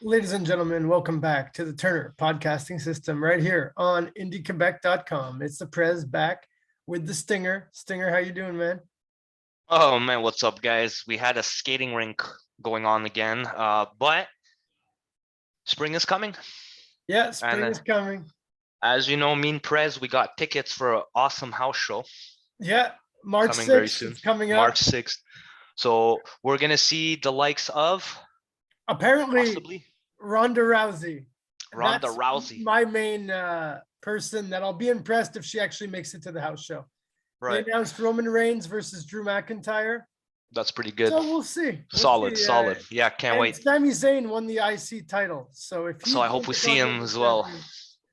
Ladies and gentlemen, welcome back to the Turner podcasting system right here on indiequebec.com. It's the Prez back with the Stinger. Stinger, how you doing, man? Oh man, what's up, guys? We had a skating rink going on again, but spring is coming, Yeah, and spring is coming. as you know, me and Prez, we got tickets for an awesome house show Yeah, March coming very 6th, soon, it's coming March up. 6th. So we're gonna see the likes of Apparently, possibly Ronda Rousey. Ronda That's Rousey, my main person that I'll be impressed if she actually makes it to the house show. They right? announced Roman Reigns versus Drew McIntyre. That's pretty good. So we'll see. We'll Solid, see. solid. Yeah, can't And wait. Sami Zayn won the IC title. So if So he's I the hope we see him Intercontinental as well,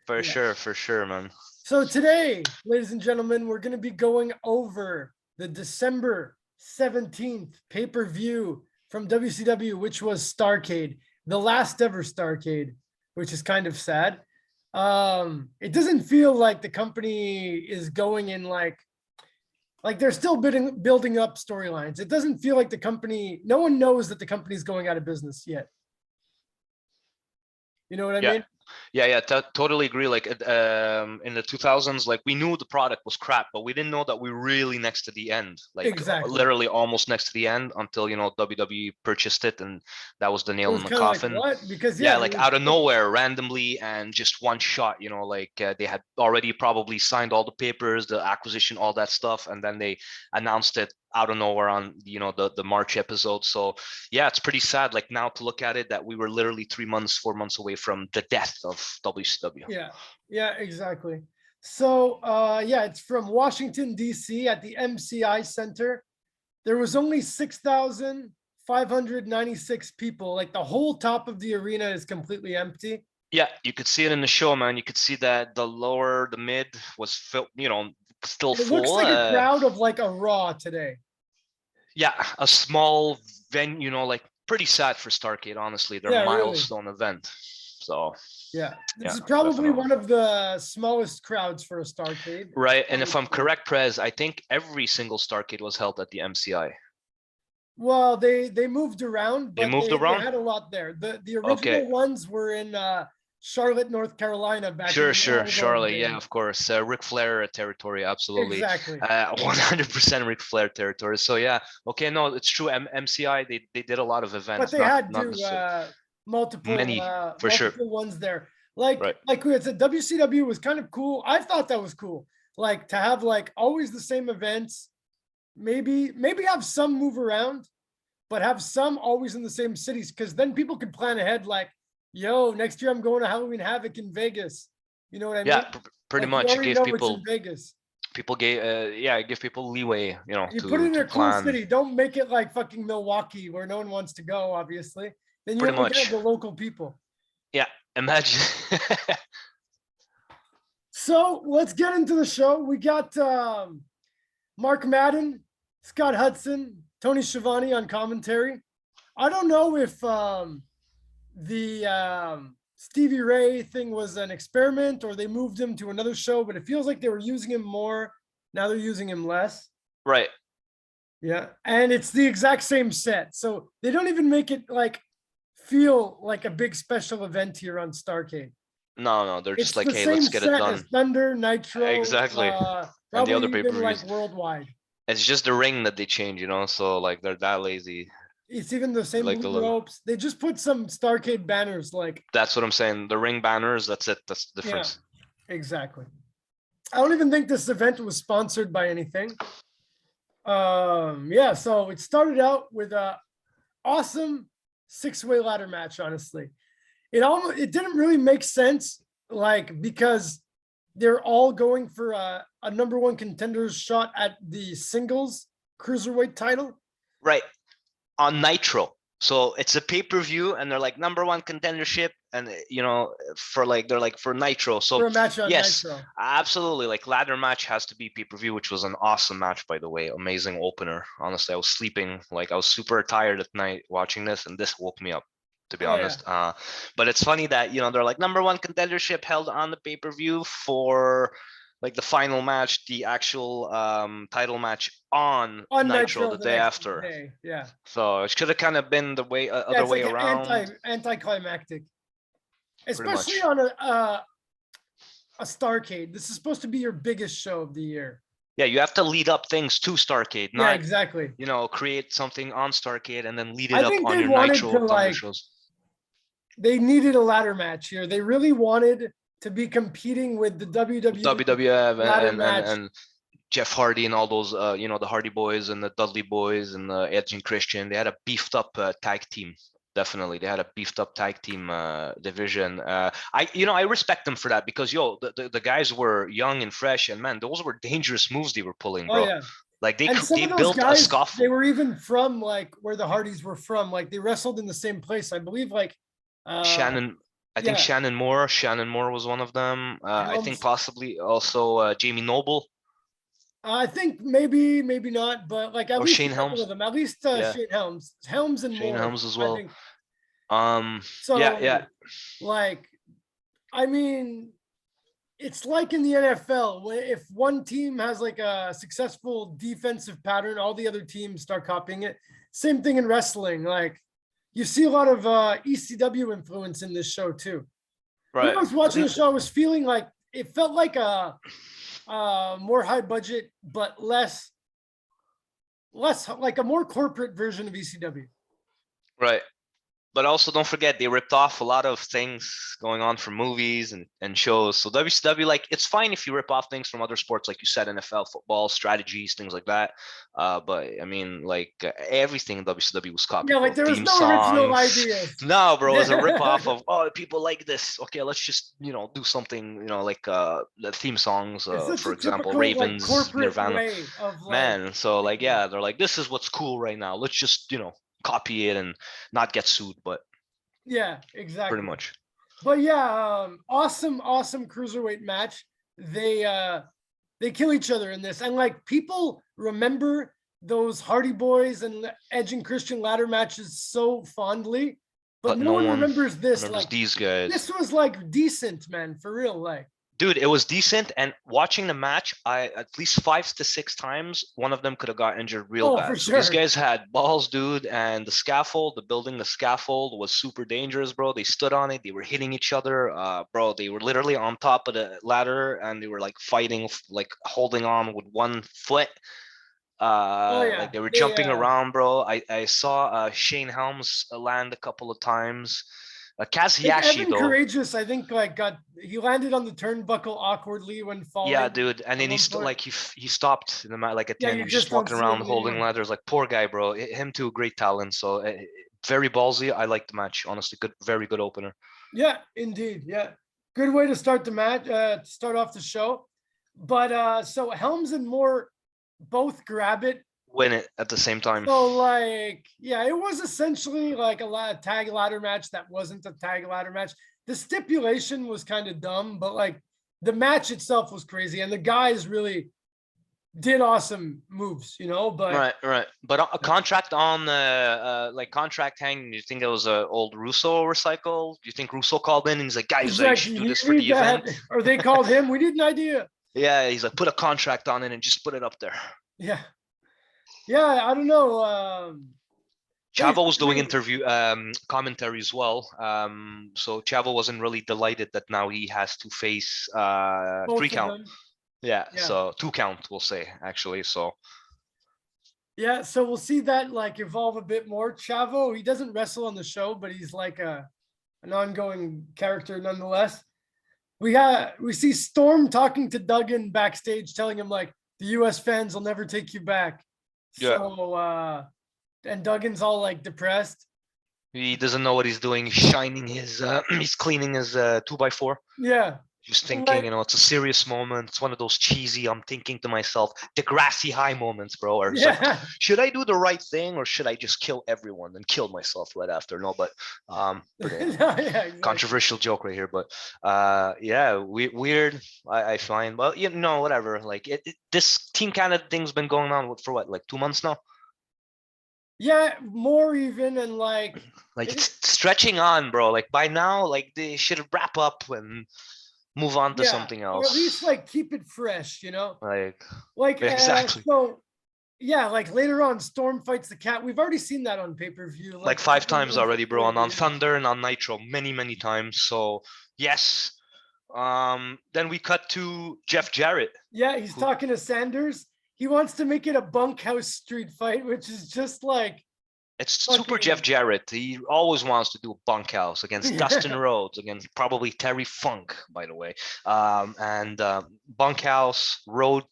Champion, yeah. for sure, man. So today, ladies and gentlemen, we're going to be going over the December 17th pay-per-view from WCW, which was Starrcade, the last ever Starrcade, which is kind of sad. It doesn't feel like the company is going in like they're still building up storylines. It doesn't feel like the company, no one knows that the company's going out of business yet. You know what I Yeah. mean? Yeah, totally agree. Like in the 2000s, like we knew the product was crap, but we didn't know that we were really next to the end, like Exactly. literally almost next to the end until, WWE purchased it, and that was the It nail was in the kind of like, coffin. what? Because Yeah, yeah, like out of nowhere, randomly, and just one shot, like they had already probably signed all the papers, the acquisition, all that stuff, and then they announced it out of nowhere on the March episode. So yeah, it's pretty sad, like now to look at it, that we were literally 3 months, 4 months away from the death of WCW. Yeah, exactly. So yeah, it's from Washington, DC at the MCI Center. There was only 6,596 people. Like the whole top of the arena is completely empty. Yeah, you could see it in the show, man. You could see that the lower, the mid was still It looks full. like a crowd of like a Raw today. Yeah, a small venue, like pretty sad for Starrcade, honestly. Their Yeah, really. milestone event. So Yeah, this yeah, is probably definitely. one of the smallest crowds for a Starrcade. Right, and if I'm correct, Prez, I think every single Starrcade was held at the MCI. Well, they moved around, They but moved they around? had a lot there. The Okay. original ones were in Charlotte, North Carolina back Sure, in all those Charlotte. Yeah, days. of course. Ric Flair territory, absolutely. Exactly. 100% Ric Flair territory. So yeah, okay, no, it's true. MCI, they did a lot of But events, they had not necessarily multiple many, for sure. multiple ones there. Like Right. like we had said, WCW was kind of cool. I thought that was cool. Like to have like always the same events. Maybe have some move around, but have some always in the same cities, because then people could plan ahead. Like, yo, next year I'm going to Halloween Havoc in Vegas. You know what I mean? Yeah, pretty Like you much. It already gave know it's in people Vegas. give people leeway, You put it to in a cool plan. city. Don't make it like fucking Milwaukee where no one wants to go, obviously. Then you Pretty only get much. the local people. Yeah, imagine. So let's get into the show. We got Mark Madden, Scott Hudson, Tony Schiavone on commentary. I don't know if the Stevie Ray thing was an experiment or they moved him to another show, but it feels like they were using him more. Now they're using him less. Right. Yeah. And it's the exact same set. So they don't even make it like feel like a big special event here on Starrcade. No, they're It's just like, the hey, same let's get it set as done. Thunder, Nitro, Exactly. And the probably other even like pay-per-views. Worldwide. It's just the ring that they change, so like they're that lazy. It's even the same Like the blue logo. ropes. They just put some Starrcade banners like. That's what I'm saying. The ring banners, that's it. That's the difference. Yeah, exactly. I don't even think this event was sponsored by anything. Yeah, so it started out with a awesome six-way ladder match, honestly. It didn't really make sense, like, because they're all going for a number one contender's shot at the singles cruiserweight title. Right. On Nitro. So it's a pay-per-view and they're like number one contendership, and they're like for Nitro. So for a match on yes, Nitro. absolutely. Like ladder match has to be pay-per-view, which was an awesome match, by the way. Amazing opener. Honestly, I was sleeping. Like I was super tired at night watching this, and this woke me up, to be honest. Yeah. But it's funny that they're like number one contendership held on the pay-per-view for like the final match, the actual title match on On Nitro Nitro the the day next after. day. Yeah. So it should have kind of been the way Yeah, other it's way like an around, anticlimactic, pretty especially much. on a Starrcade. This is supposed to be your biggest show of the year. Yeah, you have to lead up things to Starrcade, Yeah, not exactly. create something on Starrcade and then lead it I up think on they your wanted Nitro to Thunder like shows. they needed a ladder match here. They really wanted to be competing with the WWE WWF ladder and and match. and Jeff Hardy and all those the Hardy Boys and the Dudley Boys and the Edge and Christian. They had a beefed up tag team. Definitely, they had a beefed up tag team division. I respect them for that because the guys were young and fresh, and man, those were dangerous moves they were pulling, Oh bro. yeah. Like And some they of those built a guys, they scuffle. were even from like where the Hardys were from. Like they wrestled in the same place. I believe like Shannon, I think yeah, Shannon Moore was one of them. I think Helms. possibly also Jamie Noble I think maybe not, but like at or least a Shane couple of Helms. them. At least Yeah, Shane Helms. Helms and Shane more, Helms as I well. think. Yeah. So like I mean, it's like in the NFL, if one team has like a successful defensive pattern, all the other teams start copying it. Same thing in wrestling. Like you see a lot of ECW influence in this show too. When Right. I was watching the show, I was feeling like it felt like a more high budget, but less like a more corporate version of ECW. Right. But also don't forget they ripped off a lot of things going on from movies and shows. So WCW, like it's fine if you rip off things from other sports, like you said, NFL, football, strategies, things like that. But I mean, like everything in WCW was copied, Yeah, bro. like there was Theme no original songs. ideas. No, bro, it was a rip off Yeah. of people like this. Okay, let's just do something, like the theme songs, It's such for a example, typical like Ravens, corporate Nirvana. way of like Man, so like thinking. yeah, they're like, this is what's cool right now. Let's just, copy it and not get sued, but Yeah, pretty exactly. much. But yeah, awesome cruiserweight match. They kill each other in this, and like people remember those Hardy Boys and Edge and Christian ladder matches so fondly, but But no no one one remembers this. remembers Like these guys. this was like decent, man, for real. Like Dude, it was decent. And watching the match, I at least 5 to 6 times, one of them could have got injured real oh, for bad. So these sure. guys had balls, dude. And the scaffold was super dangerous, bro. They stood on it. They were hitting each other. Bro, they were literally on top of the ladder and they were like fighting, like holding on with one foot. Oh Like yeah, they were they jumping around, bro. I saw Shane Helms land a couple of times. like Kazuyashi Evan though, Courageous. I think like he landed on the turnbuckle awkwardly when yeah, falling dude. And at then one point. like he stopped in the like at the Yeah, end. He you was just just don't walking see him around in the holding end. ladders. Like poor guy, bro. Him too, great talent. So very ballsy. I like the match. Honestly, good, very good opener. Yeah, indeed. Yeah. Good way to start the match, to start off the show. But so Helms and Moore both grab it. Win it at the same time. So like, yeah, it was essentially like a tag ladder match that wasn't a tag ladder match. The stipulation was kind of dumb, but like the match itself was crazy, and the guys really did awesome moves, but Right. But a contract on like contract hanging. Do you think it was a old Russo recycle? Do you think Russo called in and he's like, guys, it's I like should do you this for need the that, event? or they called him. We need an idea. Yeah, he's like, put a contract on it and just put it up there. Yeah. Yeah, I don't know. Chavo was doing Basically, interview commentary as well. So Chavo wasn't really delighted that now he has to face three both of count. them. Yeah, Yeah. so 2 count we'll say actually. So Yeah, so we'll see that like evolve a bit more. Chavo, he doesn't wrestle on the show, but he's like an ongoing character nonetheless. We see Storm talking to Duggan backstage, telling him like the US fans will never take you back. yeah, So and Duggan's all like depressed. he doesn't know what he's doing. He's shining his he's cleaning his 2x4. Yeah. Just thinking, Like it's a serious moment. It's one of those cheesy, I'm thinking to myself, Degrassi High moments, bro. Or it's like, yeah. should I do the right thing or should I just kill everyone and kill myself right after? No, but pretty Yeah, exactly. controversial joke right here. But yeah, weird. I find, well, whatever. Like this Team Canada thing's been going on for what, like 2 months now? Yeah, more even and like Like it's stretching on, bro. Like by now, like they should wrap up and move on to Yeah, something or at least else. like keep it fresh, you know? Like Like exactly. so yeah, like later on, Storm fights the cat. We've already seen that on pay-per-view, Like like a five couple of times months already, bro, before. on Yeah. Thunder and on Nitro, many times. So yes. Then we cut to Jeff Jarrett, Yeah, he's who talking to Sanders. He wants to make it a bunkhouse street fight, which is just like it's super Jeff fucking Jarrett. He always wants to do a bunkhouse against Dustin yeah. Rhodes, against probably Terry Funk, by the way. And bunkhouse road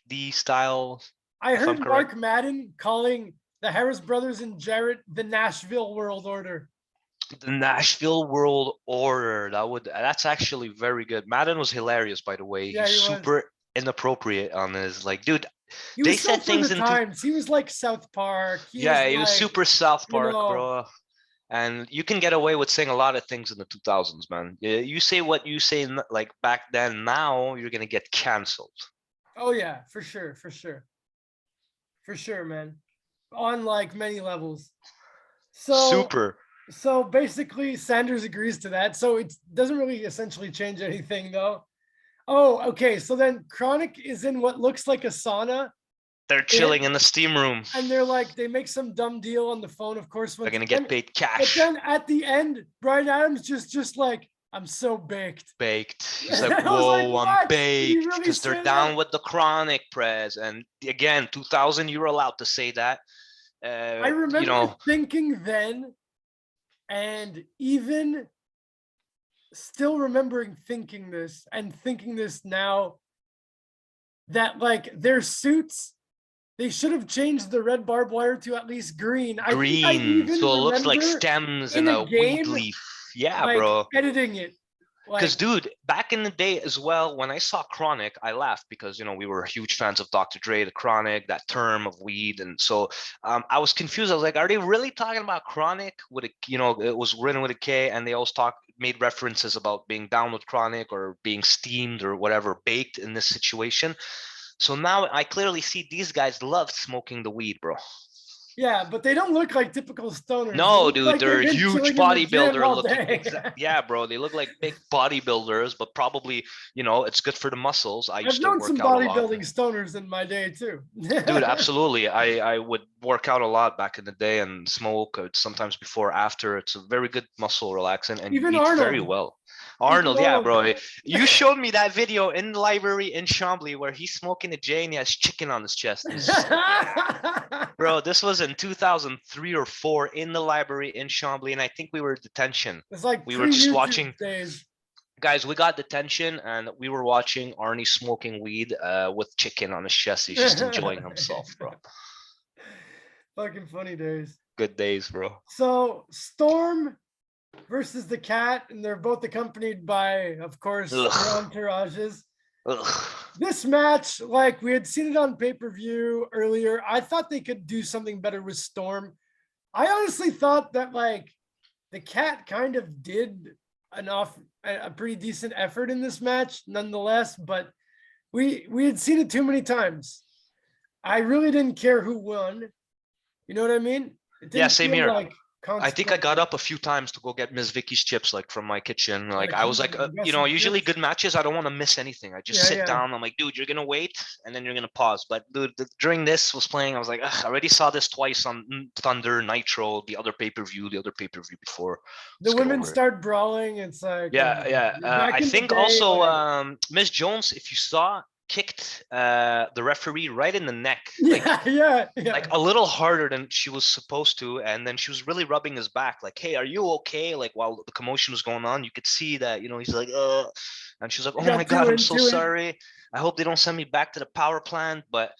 D style, I if I'm heard correct. Mark Madden calling the Harris brothers and Jarrett the Nashville World Order. The Nashville World Order. That's actually very good. Madden was hilarious, by the way. Yeah, He's he was. super inappropriate on his like, dude. He They was so said for the things into times. He was like South Park. He was yeah, he was like, super South you Park, know, bro. And you can get away with saying a lot of things in the 2000s, man. You say what you say like back then, now you're gonna get canceled. oh yeah, for sure, man. On like many levels. So Super. so basically Sanders agrees to that. So it doesn't really essentially change anything though. Oh, okay. So then Chronic is in what looks like a sauna. They're chilling in the steam room. And they're like, they make some dumb deal on the phone, of course. They're Once, gonna get paid but cash. then at the end, Brian Adams just like, I'm so baked. Baked. He's like, I was like, whoa, I'm what? Did he baked. really Because they're say that? down with the chronic, Prez. And again, 2000, you're allowed to say that. I You remember know, thinking then, and even still remembering thinking this and thinking this now, that like their suits, they should have changed the red barbed wire to at least green. I think I green. even So it looks like remember stems in in a a weed game leaf. Yeah, like bro. editing it. Because, Like, dude, back in the day as well, when I saw Chronic, I laughed because, we were huge fans of Dr. Dre, the Chronic, that term of weed. And so I was confused. I was like, are they really talking about Chronic with a, it was written with a K, and they always made references about being down with Chronic or being steamed or whatever, baked in this situation. So now I clearly see these guys love smoking the weed, bro. yeah, but they don't look like typical stoners. They No, look dude, like they've they're been huge chilling in the gym bodybuilder all looking. day. Yeah, bro, they look like big bodybuilders, but probably, it's good for the muscles. I I've used to known work some out a lot. bodybuilding stoners in my day too. Dude, absolutely. I would work out a lot back in the day and smoke sometimes before, after. It's a very good muscle relaxant, and you Even eat very Arnold. well. Even Arnold, yeah, Arnold. bro. You showed me that video in the library in Chambly where he's smoking a J and he has chicken on his chest. And he's just like, yeah. Bro, this was in 2003 or 4 in the library in Chambly, and I think we were detention. It's like We were just watching. pre-YouTube days. Guys, we got detention and we were watching Arnie smoking weed with chicken on his chest. He's just enjoying himself, bro. Fucking funny days. Good days, bro. So Storm versus the Cat, and they're both accompanied by, of course, their Ugh. entourages. Ugh. This match, like we had seen it on pay-per-view earlier, I thought they could do something better with Storm. I honestly thought that like the Cat kind of did a pretty decent effort in this match nonetheless, but we had seen it too many times. I really didn't care who won. You know what I mean? It Yeah, didn't same feel here. like I think I got consequential. up a few times to go get Miss Vicky's chips, like from my kitchen. Like I was Come like, on, you got some usually chips? good matches, I don't want to miss anything. I just Yeah, sit yeah. down. I'm like, dude, you're gonna wait, and then you're gonna pause. But dude, during this was playing, I was like, I already saw this twice on Thunder, Nitro, the other pay-per-view before. The Let's get women over it. start brawling. It's like, come Yeah, on. yeah. You're back I in the think day. also Like, Miss Jones, if you saw, kicked the referee right in the neck, yeah, yeah, like yeah. a little harder than she was supposed to, and then she was really rubbing his back, like, "Hey, are you okay?" Like while the commotion was going on, you could see that he's like, and she was like, You "Oh my got too God, I'm so into it. sorry. I hope they don't send me back to the power plant." But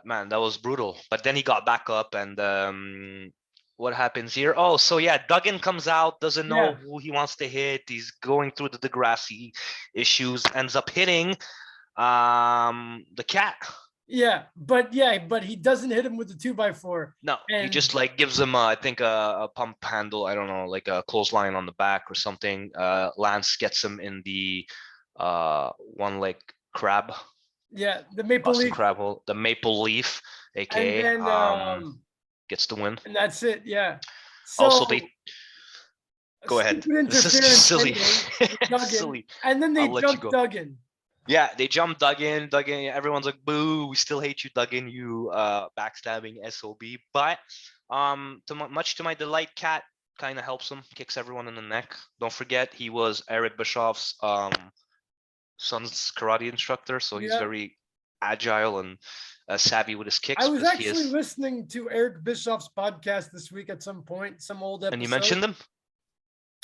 man, that was brutal. But then he got back up, and what happens here? Oh, so yeah, Duggan comes out, doesn't know Yeah, who he wants to hit. He's going through the Degrassi issues, ends up hitting the Cat. but he doesn't hit him with the 2x4. No, he And just like gives him I think a pump handle, I don't know, like a clothesline on the back or something. Lance gets him in the one leg crab, yeah, the maple Boston leaf. crab hole, the maple leaf, And aka then gets the win. and that's it. Yeah. Also So Go ahead. Stupid This is interference silly. ending, It's Duggan, silly. and then they I'll let you jumped go. Duggan. Yeah, they jumped Duggan. Duggan. Everyone's like, "Boo! We still hate you, Duggan. You backstabbing sob." But much to my delight, Cat kind of helps him, kicks everyone in the neck. Don't forget, he was Eric Bischoff's son's karate instructor, so he's Yeah. very agile and savvy with his kicks. I was because he actually is. listening to Eric Bischoff's podcast this week at some point, some old episode. And you mentioned them?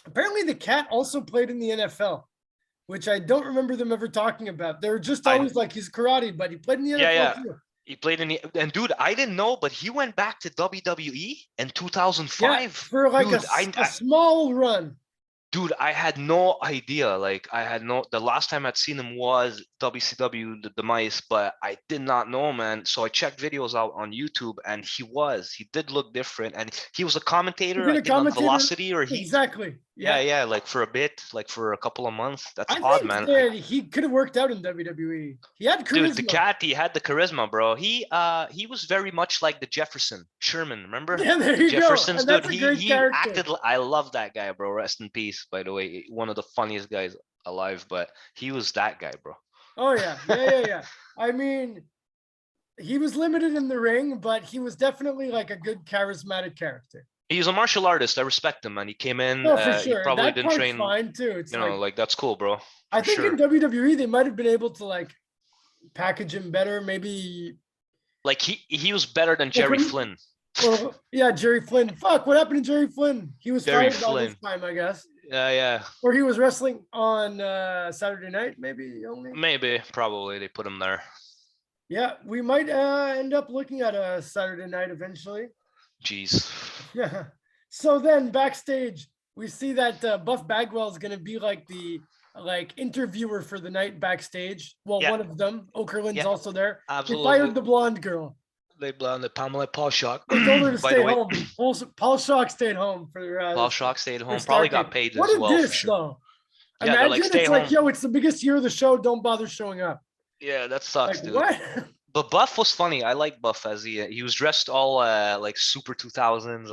Apparently, the Cat also played in the NFL, which I don't remember them ever talking about. They were just always like he's karate, but he played in the NFL too. He played in the, and dude, I didn't know, but he went back to WWE in 2005. Yeah, for like dude, a small run. Dude, I had no idea. Like, the last time I'd seen him was WCW the Demise, but I did not know, man. So I checked videos out on YouTube, and he did look different, and he was a commentator, I think, on Velocity or Heat. Exactly. Yeah, like for a bit, like for a couple of months. That's I odd, think man. that he could have worked out in WWE. He had charisma. Dude, the Cat, he had the charisma, bro. He was very much like the Jefferson Sherman, remember? Yeah, there you Jefferson's go. And dude. that's He acted. I love that guy, bro. Rest in peace, by the way. One of the funniest guys alive, but he was that guy, bro. Oh yeah. I mean, he was limited in the ring, but he was definitely like a good charismatic character. He's a martial artist. I respect him, man. He came in. Oh, for sure. He probably that didn't train. Fine too. It's like that's cool, bro. I think in WWE they might have been able to like package him better. Maybe like he was better than Jerry Flynn. Well, yeah, Jerry Flynn. Fuck, what happened to Jerry Flynn? He was fired by this time, I guess. Yeah. Or he was wrestling on Saturday night, maybe only. Maybe, probably they put him there. Yeah, we might end up looking at a Saturday night eventually. Jeez. Yeah. So then backstage, we see that Buff Bagwell is going to be like the interviewer for the night backstage. Well, one of them, Okerlund's also there. Absolutely. They fired the blonde girl. They blonde Pamela Paul Shock. They told her to stay home. Paul Shock stayed home for. Paul Shock stayed home. Probably got paid as well. What a diss, though. Yeah, imagine it's like, yo, it's the biggest year of the show. Don't bother showing up. Yeah, that sucks, dude. What? But Buff was funny. I like Buff as he was dressed all like super 2000s,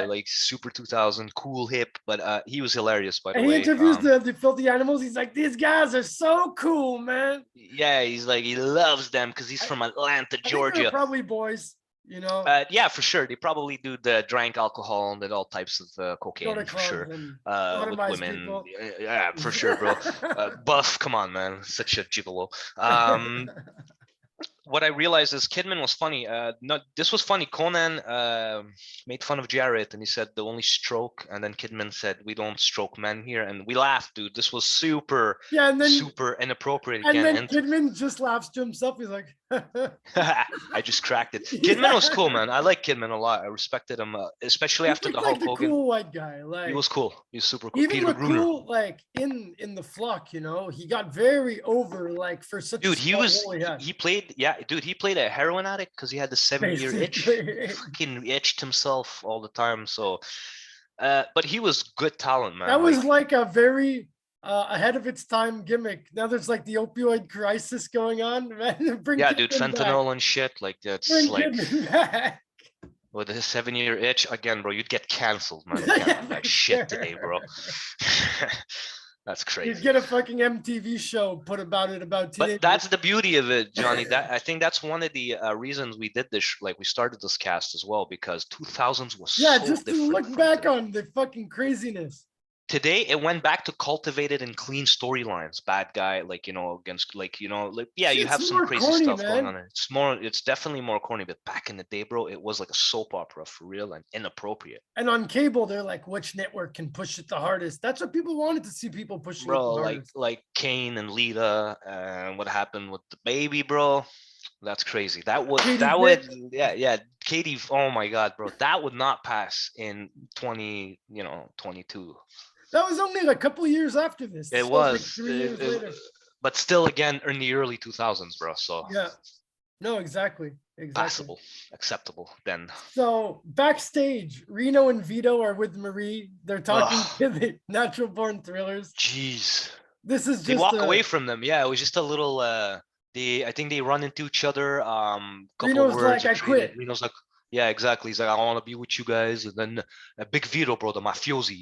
like super 2000, cool, hip. But he was hilarious, by the way. He interviews the filthy animals. He's like, these guys are so cool, man. Yeah, he's like, he loves them because he's from Atlanta, Georgia. They're probably boys, you know. Yeah, for sure. They probably drank alcohol and did all types of cocaine, for sure. With women. People. Yeah, for sure, bro. Buff, come on, man. Such a gigolo. What I realized is Kidman was funny. This was funny. Conan made fun of Jarrett and he said the only stroke, and then Kidman said, "We don't stroke men here," and we laughed, dude. This was super inappropriate. And then Kidman just laughs to himself. He's like, I just cracked it. Kidman was cool, man. I like Kidman a lot. I respected him, especially after the Hulk Hogan. Cool white guy. Like, he was cool. He was super cool. Even Peter Gruner. Cool, like in the flock, you know, he got very over like for such. Dude, he played. Yeah, dude, he played a heroin addict because he had the 7-year itch. Fucking itched himself all the time. So, but he was good talent, man. That was like a very ahead of its time gimmick. Now there's like the opioid crisis going on. Yeah, dude, fentanyl and shit. Like that's with his 7-year itch again, bro. You'd get canceled, man. You can't do that shit today, bro. That's crazy. You get a fucking MTV show put about teenagers. But that's the beauty of it, Johnny. I think that's one of the reasons we did this. Like we started this cast as well because 2000s was just to look back on the fucking craziness. Today it went back to cultivated and clean storylines. Bad guy, against you have some crazy stuff going on. It's definitely more corny. But back in the day, bro, it was like a soap opera for real and inappropriate. And on cable, they're like, which network can push it the hardest? That's what people wanted to see. People pushing bro, it the hardest. like Kane and Lita, and what happened with the baby, bro. That's crazy. Katie. Oh my God, bro, that would not pass in 2022. That was only a couple of years after this. It was like 3 years later. But still, again, in the early 2000s, bro. So yeah, no, exactly. Passable, acceptable. Then. So backstage, Reno and Vito are with Marie. They're talking to the Natural Born Thrillers. Jeez, this is just they walk away from them. Yeah, it was just a little. I think they run into each other. Reno's like, I quit. Reno's like, Yeah, exactly. He's like, I want to be with you guys. And then Big Vito, bro, the mafiosi,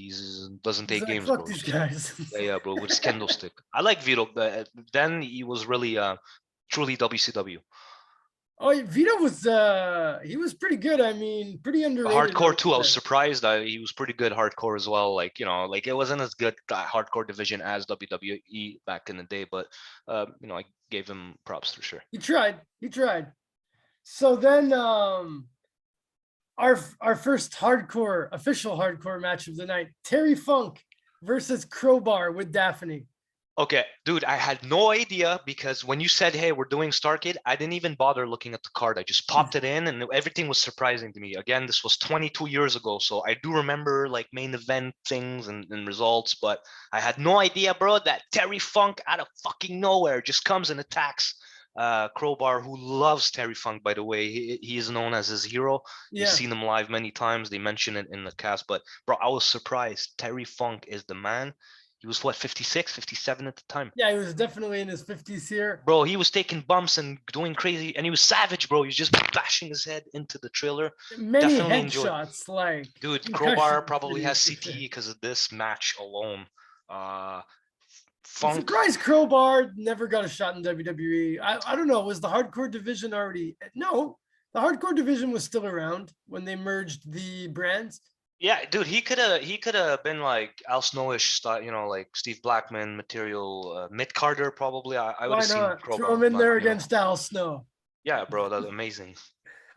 doesn't He's take like, games, fuck bro. these guys. Yeah, bro, with his kendo stick. I like Vito, but then he was really truly WCW. Oh, Vito was he was pretty good. I mean, pretty underrated, I Hardcore would too. I was say. surprised. He was pretty good hardcore as well. Like, like it wasn't as good hardcore division as WWE back in the day, but I gave him props for sure. He tried. He tried. So then our first hardcore official hardcore match of the night, Terry Funk versus Crowbar with Daphne. Okay, dude, I had no idea because when you said, "Hey, we're doing Starrcade," I didn't even bother looking at the card. I just popped it in, and everything was surprising to me. Again, this was 22 years ago, so I do remember like main event things and results, but I had no idea, bro, that Terry Funk out of fucking nowhere just comes and attacks Crowbar, who loves Terry Funk, by the way. He is known as his hero. He's Yeah. seen him live many times. They mention it in the cast, but bro, I was surprised. Terry Funk is the man. He was what, 56, 57 at the time. Yeah, he was definitely in his 50s here. Bro, he was taking bumps and doing crazy, and he was savage, bro. He was just bashing his head into the trailer. Many Definitely enjoyed. headshots, like Dude, concussion Crowbar probably has cities. CTE because of this match alone. Uh, I'm Funk, surprised Crowbar never got a shot in WWE. I don't know. Was the hardcore division already? No, the hardcore division was still around when they merged the brands. yeah, dude, he could have been like Al Snowish style, like Steve Blackman material, Mitt Carter probably. I would Why have seen not throw him Crowbar, in not there against Al Snow? yeah, bro, that's amazing.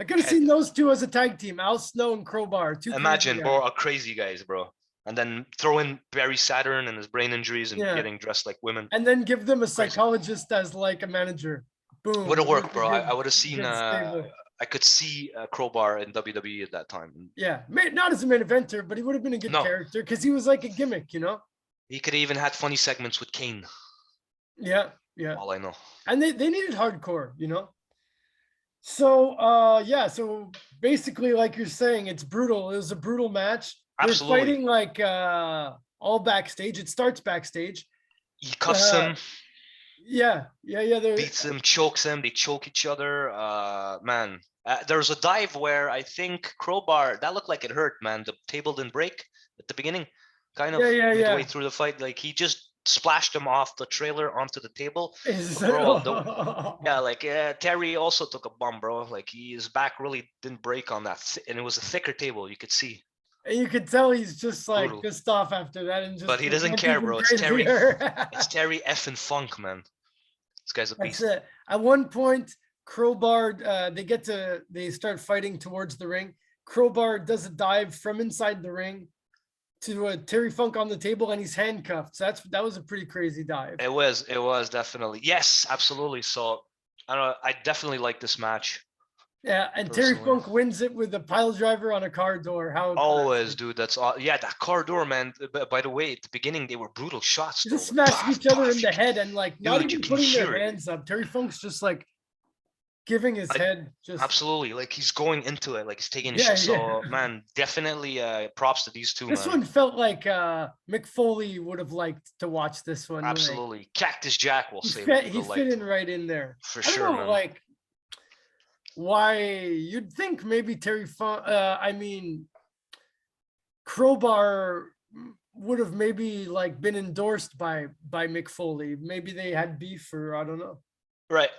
I could have seen those two as a tag team, Al Snow and Crowbar, two crazy Imagine, guys. bro, a crazy guys, bro. And then throw in Barry Saturn and his brain injuries and Yeah, getting dressed like women. and then give them a Crazy. psychologist as like a manager. Would Boom, have it was worked, a bro. I would have seen. good stable. I could see Crowbar in WWE at that time. Yeah, not as a main eventer, but he would have been a good No, character because he was like a gimmick. he could have even had funny segments with Kane. Yeah, yeah. All I know. And they needed hardcore. So yeah, so basically like you're saying, it's brutal. It was a brutal match. They're Absolutely. fighting like all backstage. It starts backstage. He cuffs Uh him, yeah. They're beats him, chokes him. They choke each other. Man, there's a dive where I think Crowbar that looked like it hurt. Man, the table didn't break at the beginning, kind yeah, of yeah, midway yeah. through the fight. Like he just splashed him off the trailer onto the table. It's- But bro, yeah, like Terry also took a bump, bro. Like his back really didn't break on that, and it was a thicker table. You could see and you could tell he's just like brutal, pissed off after that and but just he doesn't went care, even bro. It's Terry. crazier. It's Terry effing Funk, man. This guy's a That's beast. it. At one point, Crowbar, they start fighting towards the ring. Crowbar does a dive from inside the ring to Terry Funk on the table, and he's handcuffed. So that was a pretty crazy dive. It was definitely yes, absolutely. So I don't know. I definitely like this match Yeah, and Terry personally. Funk wins it with a pile driver on a car door. How Always, classy. dude. That's all. Yeah, that car door, man. By the way, at the beginning they were brutal shots, They though. just Like, smashing paf, each other in paf. the head and like not Dude, you even can putting their hear it. hands up. Terry Funk's just like giving his Like head just absolutely, like he's going into it, like he's taking. yeah, So, yeah. man, definitely props to these two, This man. one felt like Mick Foley would have liked to watch this one. Like Absolutely, Cactus Jack will he say fit would he have fit liked in right in there. for I don't sure, know, man. like why you'd think maybe I mean Crowbar would have maybe like been endorsed by Mick Foley. Maybe they had beef or I don't know. Right,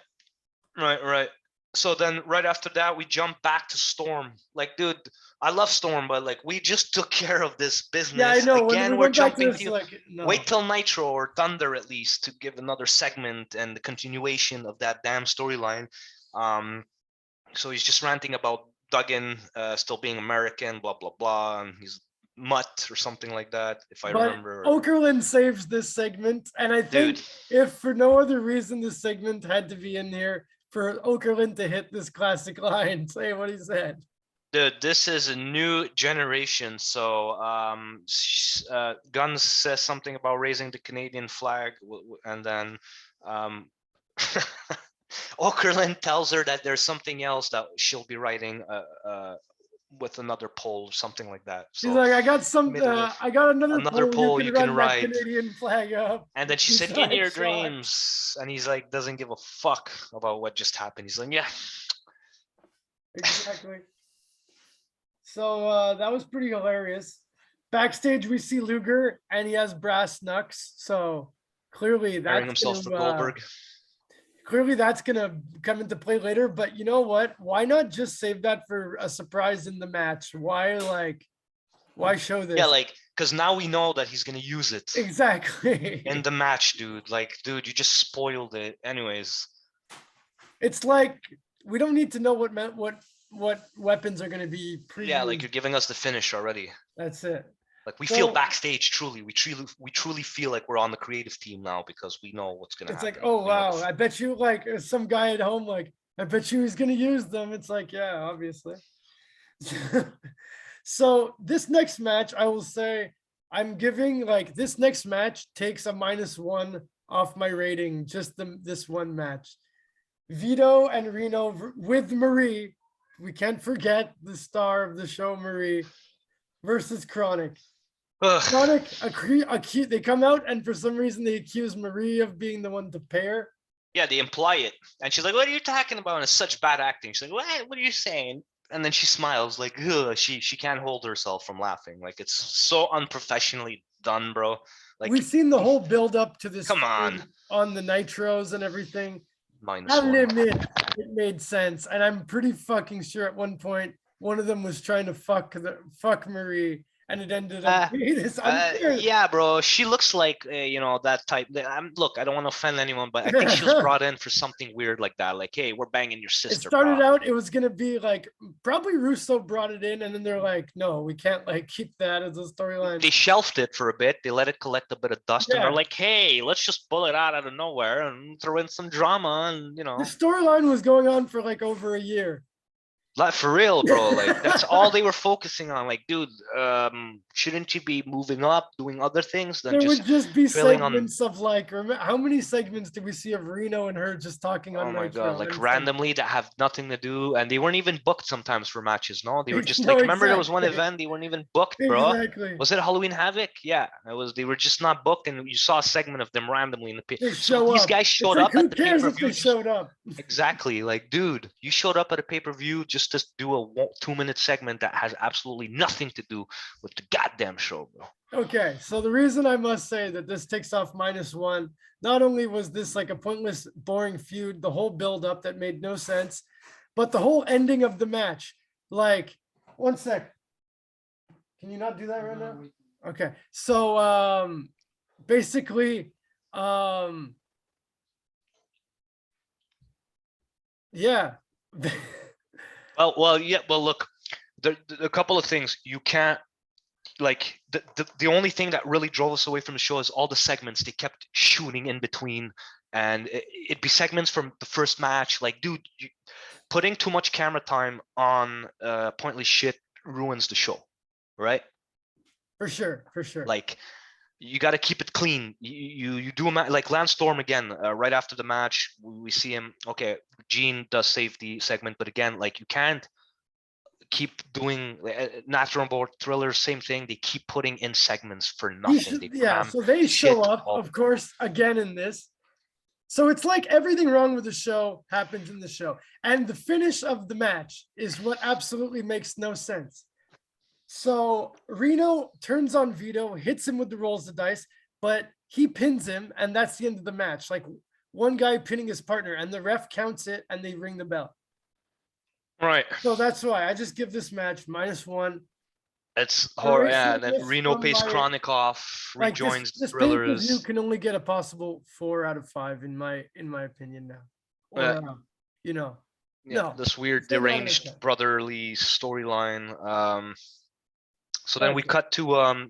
right. So then, right after that, we jump back to Storm. Like, dude, I love Storm, but like, we just took care of this Yeah, I business. know. When we Again, we're went back to jumping this, to like no, wait till Nitro or Thunder at least to give another segment and the continuation of that damn storyline. Um, so he's just ranting about Duggan still being American, blah blah blah, and he's mutt or something like that, if I but remember. Okerlund saves this segment, and I Dude, think if for no other reason this segment had to be in here for Okerlund to hit this classic line, say what he said. dude, this is a new generation. So, Guns says something about raising the Canadian flag, and then Okerlund tells her that there's something else that she'll be writing with another pole or something like that. He's So, like, I got another another pole you pole can you can run that ride. Canadian flag up. And then she He's said, "In like your shocked. dreams," and he's like, doesn't give a fuck about what just happened. He's like, "Yeah." Exactly. So that was pretty hilarious. Backstage, we see Luger, and he has brass knucks. So clearly, Airing himself for Goldberg. clearly that's gonna come into play later. But you know what? Why not just save that for a surprise in the match? Why show this? Yeah, like, because now we know that he's gonna use it exactly in the match, dude. Like, dude, you just spoiled it. Anyways, it's like we don't need to know what weapons are gonna be yeah, like previewed. you're giving us the finish already. That's it. Like we feel backstage truly. We truly feel like we're on the creative team now because we know what's gonna It's happen. like, oh We know wow, I bet you like some guy at home, like, I bet you he's gonna use them. It's like, yeah, obviously. So this next match, I will say, I'm giving like this next match takes a -1 off my rating. Just this one match, Vito and Reno with Marie. We can't forget the star of the show, Marie, versus Chronic. Ugh. Chronic, they come out and for some reason they accuse Marie of being the one to pair. Yeah, they imply it, and she's like, "What are you talking about?" And it's such bad acting. She's like, "What are you saying?" And then she smiles, like, ugh, she can't hold herself from laughing. Like it's so unprofessionally done, bro. Like We've seen the whole build up to this come on the nitros and everything. -1. I'll admit it made sense, and I'm pretty fucking sure at one point one of them was trying to fuck Marie, and it ended up being this unfair. Yeah, bro. She looks like that type. Look, I don't want to offend anyone, but I think she was brought in for something weird like that. Like, hey, we're banging your It sister. started pal. out, it was gonna be like probably Russo brought it in, and then they're like, no, we can't like keep that as a storyline. They shelved it for a bit. They let it collect a bit of dust, and Yeah. they're like, hey, let's just pull it out of nowhere and throw in some drama, and The storyline was going on for like over a year. Like for real, bro. Like that's all they were focusing on. Like, dude, shouldn't you be moving up, doing other things than There would just be drilling on? segments of like, how many segments did we see of Reno and her just talking on Oh my Nitro? god, like randomly that have nothing to do, and they weren't even booked sometimes for matches. No, they were just No, like, remember there was one exactly. event they weren't even booked, bro. Exactly. Was it Halloween Havoc? Yeah, it was. They were just not booked, and you saw a segment of them randomly in the pit. They So show these up. guys It's showed like, up who at the cares if pay-per-view. they showed up? Exactly, like, dude, you showed up at a pay-per-view just to do a 2-minute segment that has absolutely nothing to do with the goddamn show, bro. Okay, so the reason I must say that this takes off -1, not only was this like a pointless, boring feud, the whole build-up that made no sense, but the whole ending of the match. Like, one sec. Can you not do that right now? Okay, so basically, yeah. Well, yeah. Well, look, there a couple of things you can't like. The only thing that really drove us away from the show is all the segments they kept shooting in between, and it'd be segments from the first match. Like, dude, putting too much camera time on pointless shit ruins the show, right? For sure, for sure. Like, you got to keep it clean. You do a match like Lance Storm again. Right after the match, we see him. Okay, Gene does save the segment, but again, like you can't keep doing Natural Born Thriller. Same thing. They keep putting in segments for nothing. So they show up, of course, again in this. So it's like everything wrong with the show happens in the show, and the finish of the match is what absolutely makes no sense. So Reno turns on Vito, hits him with the rolls of dice, but he pins him, and that's the end of the match. Like one guy pinning his partner, and the ref counts it, and they ring the bell. Right. So that's why I just give this match -1. It's horrible. Yeah, and then Reno pays Chronic off, like rejoins this Thrillers. pay-per-view can only get a possible 4 out of 5 in my opinion now. Or no, this weird deranged brotherly storyline. So then we cut to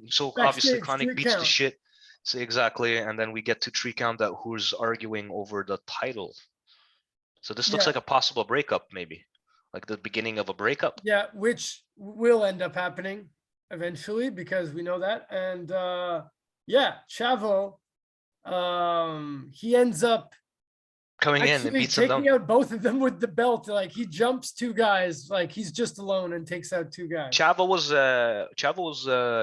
so backstage, obviously Chronic beats the shit. So exactly, and then we get to 3 count that who's arguing over the title. So this looks like a possible breakup, maybe like the beginning of a breakup. Yeah, which will end up happening eventually because we know that. And Chavo, he ends up coming in and beats taking out both of them with the belt. Like he jumps 2 guys, like he's just alone and takes out 2 guys. Chavo was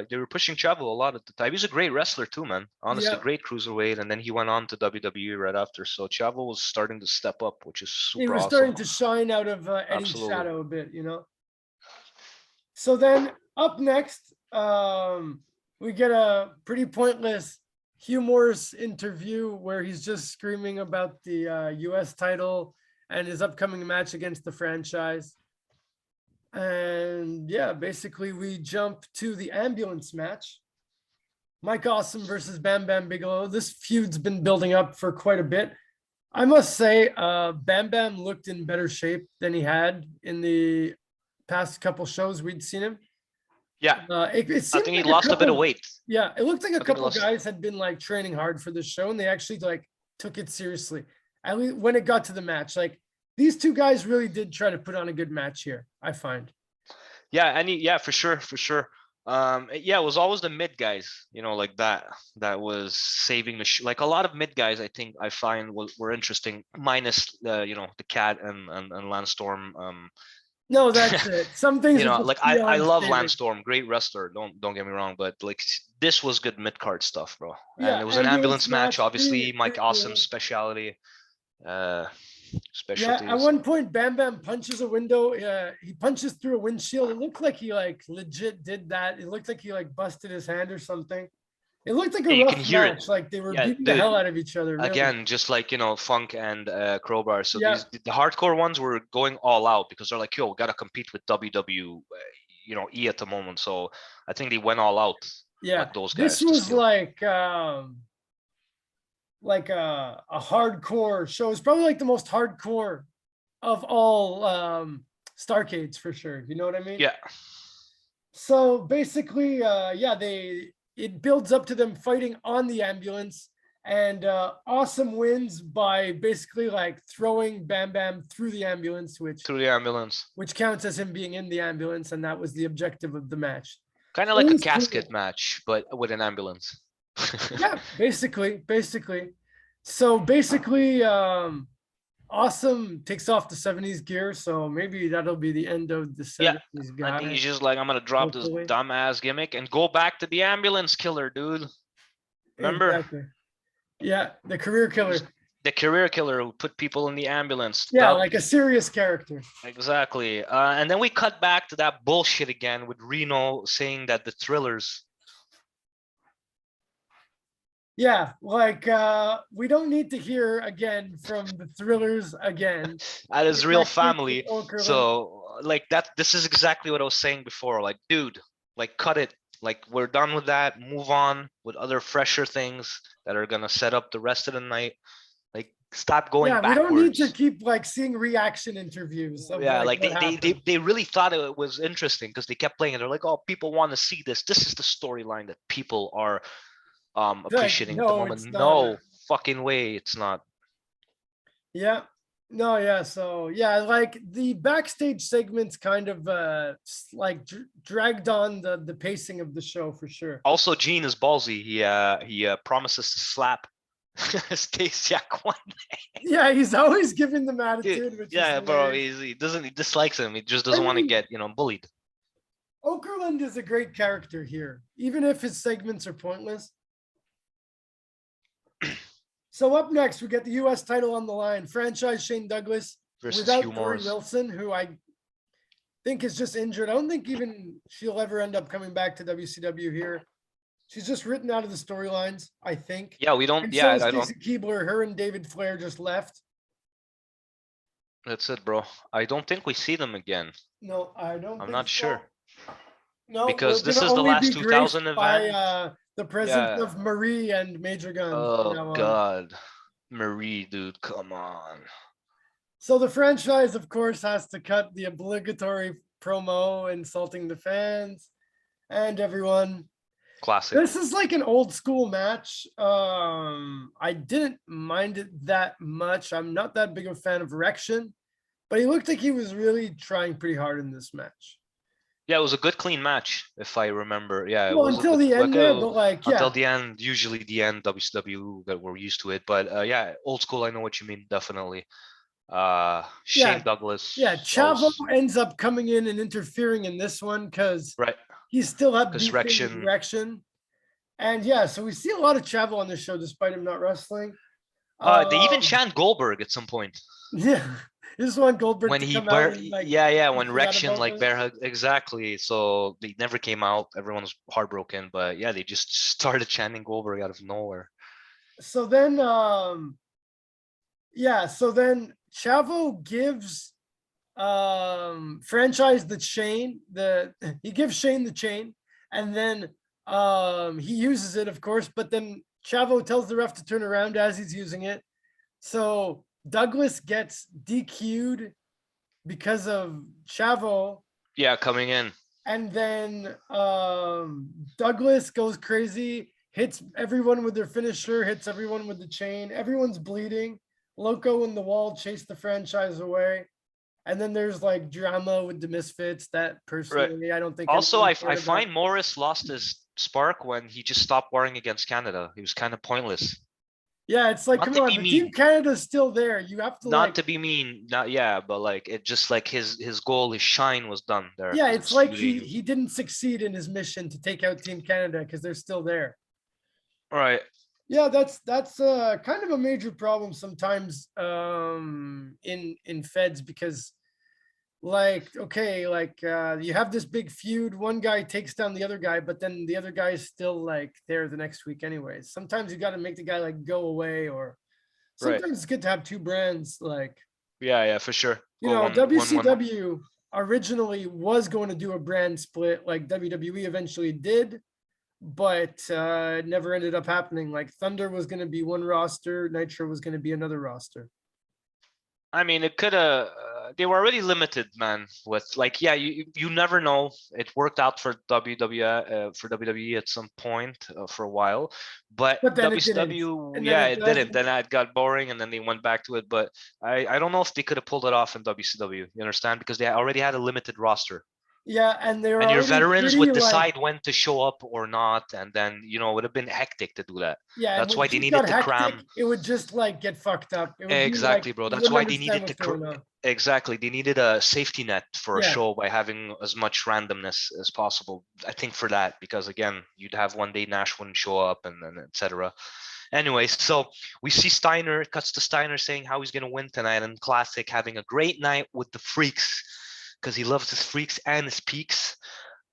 they were pushing Chavo a lot at the time. He's a great wrestler too, man. Honestly, great cruiserweight, and then he went on to WWE right after. So Chavo was starting to step up, which is super awesome. He was starting to shine out of Eddie's shadow a bit, So then up next, we get a pretty pointless Hugh Morris interview where he's just screaming about the US title and his upcoming match against the franchise. And yeah, basically we jump to the ambulance match. Mike Awesome versus Bam Bam Bigelow. This feud's been building up for quite a bit. I must say, Bam Bam looked in better shape than he had in the past couple shows we'd seen him. Yeah, It I seemed think he like lost a bit of couple, weight. yeah, it looked like a think he couple lost- guys had been like training hard for this show and they actually like took it seriously. At least when it got to the match, like these two guys really did try to put on a good match here, I find. Yeah, yeah, for sure, for sure. Yeah, it was always the mid guys, you know, like that was saving the like a lot of mid guys. I think I find were interesting, minus you know, the Cat and Landstorm. No, that's it. Some things You are know, just like I beyond love saving. Landstorm, great wrestler. Don't get me wrong, but like this was good mid card stuff, bro. And Yeah, it was an ambulance ambulance match, match, obviously. Mike pretty Awesome's cool. specialty, uh, Yeah, specialty. at So one point, Bam Bam punches a window. He punches through a windshield. It looked like he like legit did that. It looked like he like busted his hand or something. It looked like a yeah, you can rough hear it. match. Like they were Yeah, beating the dude. hell out of each other. Really. Again, just like, you know, Funk and Crowbar. So Yeah, the hardcore ones were going all out because they're like, yo, we gotta compete with WW, you know, E at the moment. So I think they went all out, yeah. like those This guys, to was steal. like a hardcore show. It's probably like the most hardcore of all Starcades for sure. You know what I mean? Yeah, So basically, yeah, it builds up to them fighting on the ambulance, and Awesome wins by basically like throwing Bam Bam through the ambulance, through the ambulance, which counts as him being in the ambulance, and that was the objective of the match. kind of So it like a was casket cool. match, but with an ambulance. Yeah, basically. So basically, Awesome takes off the 70s gear, so maybe that'll be the end of the Yeah, 70s I think guy, he's just like, I'm gonna drop this hopefully. dumbass gimmick and go back to the ambulance killer, dude. Remember? Exactly. Yeah, the career killer. The career killer who put people in the ambulance. Yeah, like a serious character. Exactly. And then we cut back to that bullshit again with Reno saying that the Thrillers. Yeah, like we don't need to hear again from the Thrillers again. At his Get real back to family. Okerlund. So like that, this is exactly what I was saying before. Like, dude, like cut it. Like we're done with that. Move on with other fresher things that are gonna set up the rest of the night. Like stop going Yeah, we don't need backwards. to keep like seeing reaction interviews of Yeah, like like what happened. they really thought it was interesting because they kept playing it. They're like, oh, people want to see this. This is the storyline that people are Like, appreciating at the no, moment. it's not. No fucking way, it's not. Yeah. No, yeah. So yeah, like the backstage segments kind of like dragged on the pacing of the show for sure. Also, Gene is ballsy. He promises to slap Stasiak one Yeah, he's always giving them day. attitude, which is Yeah, bro, hilarious. he dislikes him. He just I doesn't want to mean, get, you know, bullied. Okerlund is a great character here, even if his segments are pointless. So up next, we get the U.S. title on the line. Franchise Shane Douglas Versus without Hugh Tori Morris. Wilson, who I think is just injured. I don't think even she'll ever end up coming back to WCW here. She's just written out of the storylines, I think. Yeah, we don't. And Yeah, so is I don't. Stacey Keebler. Her and David Flair just left. That's it, bro. I don't think we see them again. No, I don't I'm think not so. sure No, because we're this gonna is the only last be graced 2000 by event. the presence Yeah. of Marie and Major Guns from Oh now on. God, Marie, dude, come on. So the franchise, of course, has to cut the obligatory promo insulting the fans and everyone. Classic. This is like an old school match. I didn't mind it that much. I'm not that big of a fan of Rection, but he looked like he was really trying pretty hard in this match. Yeah, it was a good clean match, if I remember. Yeah, it Well, was a until good, the end like there, but like, until yeah, the end. Usually the end, WCW, that we're used to it. But yeah, old school. I know what you mean. Definitely. Shane Douglas. yeah. Chavo Always ends up coming in and interfering in this one because right. he's still up Because beefing with Rection. Rection. And yeah, so we see a lot of Chavo on this show despite him not wrestling. They even chant Goldberg at some point. Yeah. You just want Goldberg when to he come out bur and like yeah, when forget Rection about like this. bear hug exactly. So they never came out. Everyone was heartbroken, but yeah, they just started chanting Goldberg out of nowhere. So then, yeah, so then Chavo gives franchise the chain, he gives Shane the chain, and then he uses it, of course, but then Chavo tells the ref to turn around as he's using it. So Douglas gets DQ'd because of Chavo, Yeah, coming in. and then Douglas goes crazy, hits everyone with their finisher, hits everyone with the chain, everyone's bleeding. Loco and the Wall chase the franchise away. And then there's like drama with the Misfits that Right. personally I don't think Also, anyone I cared about. find Morris lost his spark when he just stopped warring against Canada. He was kind of pointless. Yeah, it's like, Not come to on, be the Team mean, Canada's still there. You have to not like, to be mean, not yeah, but like it just like his goal, his shine was done there. yeah, He it's was like he feuding. he didn't succeed in his mission to take out Team Canada because they're still there. Right. Yeah, that's kind of a major problem sometimes in feds because like okay like you have this big feud, one guy takes down the other guy, but then the other guy is still like there the next week anyways. Sometimes you got to make the guy like go away, or Right. sometimes it's good to have two brands. Like, Yeah, for sure. you Go know, one. WCW originally was going to do a brand split like WWE eventually did, but it never ended up happening. Like Thunder was going to be one roster, Nitro was going to be another roster. I mean, it could have. They were already limited, man. With like, yeah, you never know. It worked out for WWE at some point for a while, but But then it didn't. WCW, And then yeah, it it didn't. doesn't. Then it got boring, and then they went back to it. But I don't know if they could have pulled it off in WCW. You understand? Because they already had a limited roster. Yeah, and they were And your already veterans pretty would like, decide when to show up or not, and then it would have been hectic to do that. yeah, and That's when why they shit got needed to hectic, cram. it would just like get fucked up. It would be like Exactly, bro. you That's wouldn't why they understand needed what's to going on. exactly. They needed a safety net for a Yeah. show by having as much randomness as possible. I think for that, because again, you'd have one day Nash wouldn't show up and then etc. Anyway, so we see Steiner, it cuts to Steiner saying how he's gonna win tonight, and Classic having a great night with the freaks because he loves his freaks and his peaks.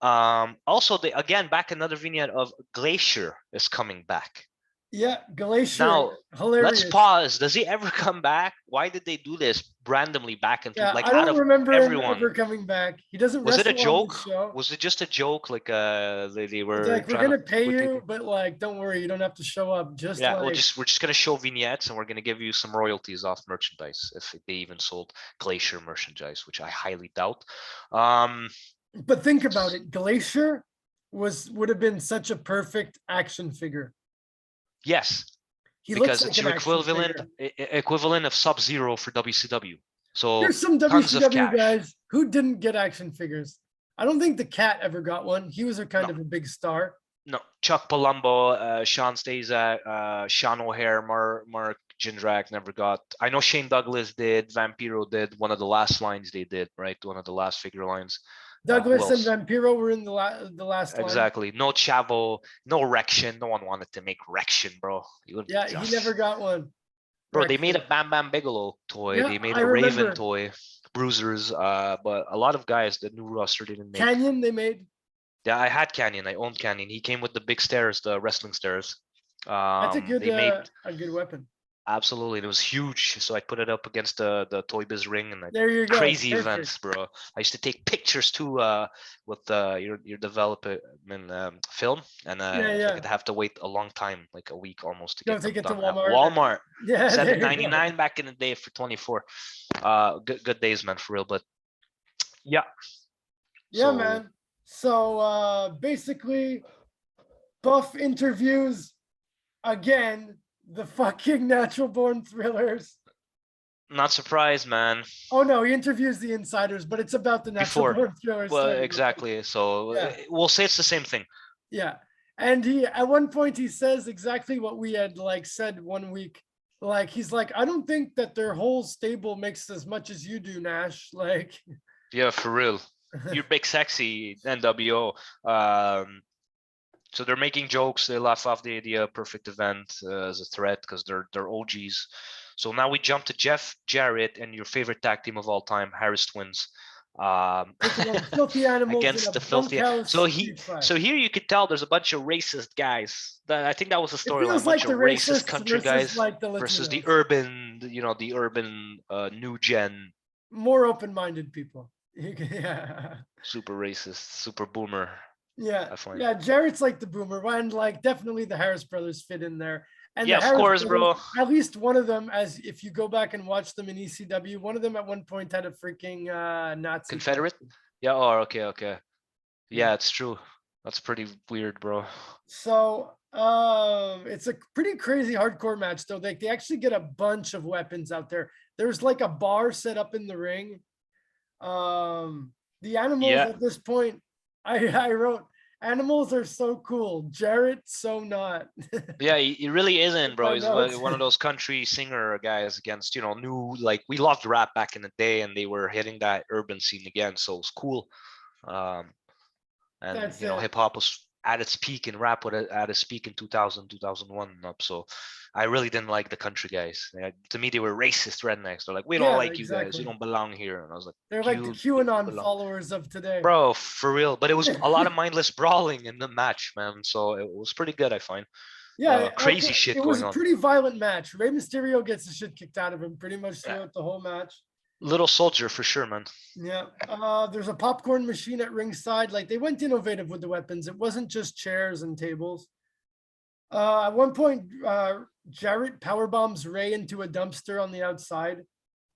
Also, they again back another vignette of Glacier is coming back. Yeah, Glacier, Now, let's hilarious. pause. Does he ever come back? Why did they do this randomly back into Yeah, like I out don't of remember him everyone? ever coming back. He doesn't Was it a wrestle on the joke? show. Was it just a joke? Like they It's were like, we're trying to gonna pay with you, people. but like, don't worry, you don't have to show up. Just Yeah, like, we're just gonna show vignettes and we're gonna give you some royalties off merchandise if they even sold Glacier merchandise, which I highly doubt. Um, but think about it. Glacier would have been such a perfect action figure. yes, He looks because like it's an your action equivalent figure. equivalent of Sub-Zero for WCW. So There's some tons of WCW cash. guys who didn't get action figures. I don't think the Cat ever got one. He was a kind No, of a big star. no, Chuck Palumbo, Sean Stazak, Sean O'Hare, Mark Jindrak never got. I know Shane Douglas did, Vampiro did. One of the last lines they did, right? One of the last figure lines. Who Douglas and else? Vampiro were in the last line. Exactly. No Chavo, no Rection. No one wanted to make Rection, bro. Yeah, he never got one. Bro, they made a Rection. Bam Bam Bigelow toy. Yeah, They made I a Raven remember. toy, Bruisers. But a lot of guys, the new roster didn't make. Canyon they made. Yeah, I had Canyon. I owned Canyon. He came with the big stairs, the wrestling stairs. That's They made a good weapon. absolutely. It was huge. So I put it up against the Toy Biz ring and There you go. crazy Perfect. events, bro. I used to take pictures too with your development film, and Yeah, like yeah. I'd have to wait a long time, like a week almost, to Go get them take it to done at Walmart. Walmart. Yeah, there you go. 7.99 back in the day for 24. Good days, man, for real. But yeah, Yeah, so man. So basically, Buff interviews again the fucking Natural Born Thrillers. not surprised, man. Oh no, he interviews the insiders, but it's about the Natural Before, Born Thrillers. well, Sorry. exactly. So Yeah, we'll say it's the same thing. yeah. And he at one point he says exactly what we had like said one week. Like he's like, I don't think that their whole stable makes as much as you do, Nash. Like, Yeah, for real. You're big, sexy NWO. So they're making jokes. They laugh off the idea of Perfect Event as a threat because they're OGs. So now we jump to Jeff Jarrett and your favorite tag team of all time, Harris Twins. Taking on the Filthy Animals in Against a the filthy. bunkhouse So street fight. so here you could tell there's a bunch of racist guys. I think that was the It storyline. A feels bunch like of the racist racists country versus guys like the versus the Latinos. urban, the urban new gen, More open-minded people. Yeah. super racist, super boomer. Yeah. I find. Yeah. Jarrett's like the boomer one. Like definitely the Harris brothers fit in there. And Yeah, the of Harris course, brothers, bro. at least one of them, as if you go back and watch them in ECW, one of them at one point had a freaking Nazi Confederate. tattoo. Yeah. Oh, okay, okay. Yeah. Yeah, it's true. That's pretty weird, bro. So it's a pretty crazy hardcore match though. They actually get a bunch of weapons out there. There's like a bar set up in the ring. The animals Yeah. at this point, I wrote animals are so cool. Jarrett so not. Yeah, he really isn't, bro. My He's like notes. one of those country singer guys against, new, like we loved rap back in the day and they were hitting that urban scene again. So it was cool. Um, and That's it. hip hop was at its peak and rap was at its peak in 2000, 2001 and up. So I really didn't like the country guys. To me, they were racist rednecks. They're like, we don't Yeah, like you guys. You exactly. don't belong here. And I was like, They're like the you QAnon belong. followers of today. Bro, for real. But it was a lot of mindless brawling in the match, man. So it was pretty good, I find. Yeah, Crazy shit it was going a on. pretty violent match. Rey Mysterio gets the shit kicked out of him pretty much Yeah. throughout the whole match. Little soldier for sure, man. Yeah. There's a popcorn machine at ringside. Like they went innovative with the weapons. It wasn't just chairs and tables. At one point, Jarrett power bombs Ray into a dumpster on the outside.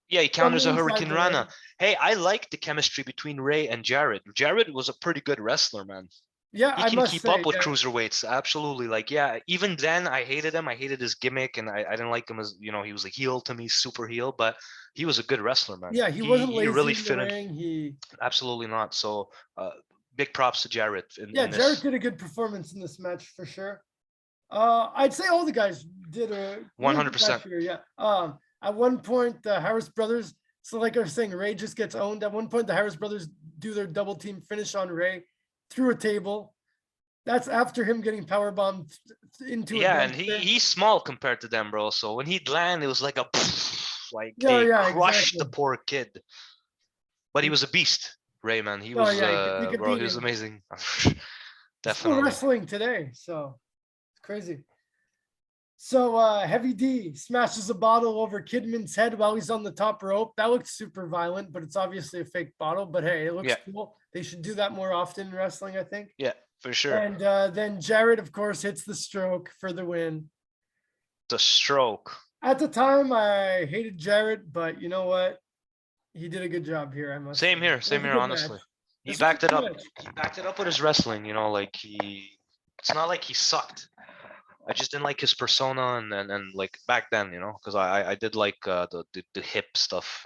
Yeah, he counters a Inside Hurricane the Rana. ring. Hey, I like the chemistry between Ray and Jared. Jared was a pretty good wrestler, man. Yeah, He I can must keep say, up with yeah. cruiserweights. Absolutely. Like, yeah, even then I hated him. I hated his gimmick and I didn't like him as, he was a heel to me, super heel, but he was a good wrestler, man. Yeah, he wasn't He lazy really in the fit in. ring. He Absolutely not. So big props to Jared yeah, in Jarrett this. did a good performance in this match for sure. I'd say all the guys did a really good 100%. match here. Yeah. At one point, the Harris brothers. So, like I was saying, Ray just gets owned. At one point, the Harris brothers do their double team finish on Ray through a table. That's after him getting power bombed into a Yeah, and dumpster. he's small compared to them, bro. So when he'd land, it was like a like Yeah, they yeah, crushed exactly. the poor kid. But he was a beast, Rayman. He Oh was yeah, you could bro, beat he was him. amazing. He's still Definitely. wrestling today, so it's crazy. So Heavy D smashes a bottle over Kidman's head while he's on the top rope. That looks super violent, but it's obviously a fake bottle. But hey, it looks Yeah. cool. They should do that more often in wrestling, I think. Yeah, for sure. And then Jarrett, of course, hits the stroke for the win. The stroke. At the time, I hated Jarrett, but you know what? He did a good job here. I must. Same say. here, It was same a here, good honestly. match. He This was a backed it good up. match. He backed it up with his wrestling, like it's not like he sucked. I just didn't like his persona and like back then, because I did like the hip stuff,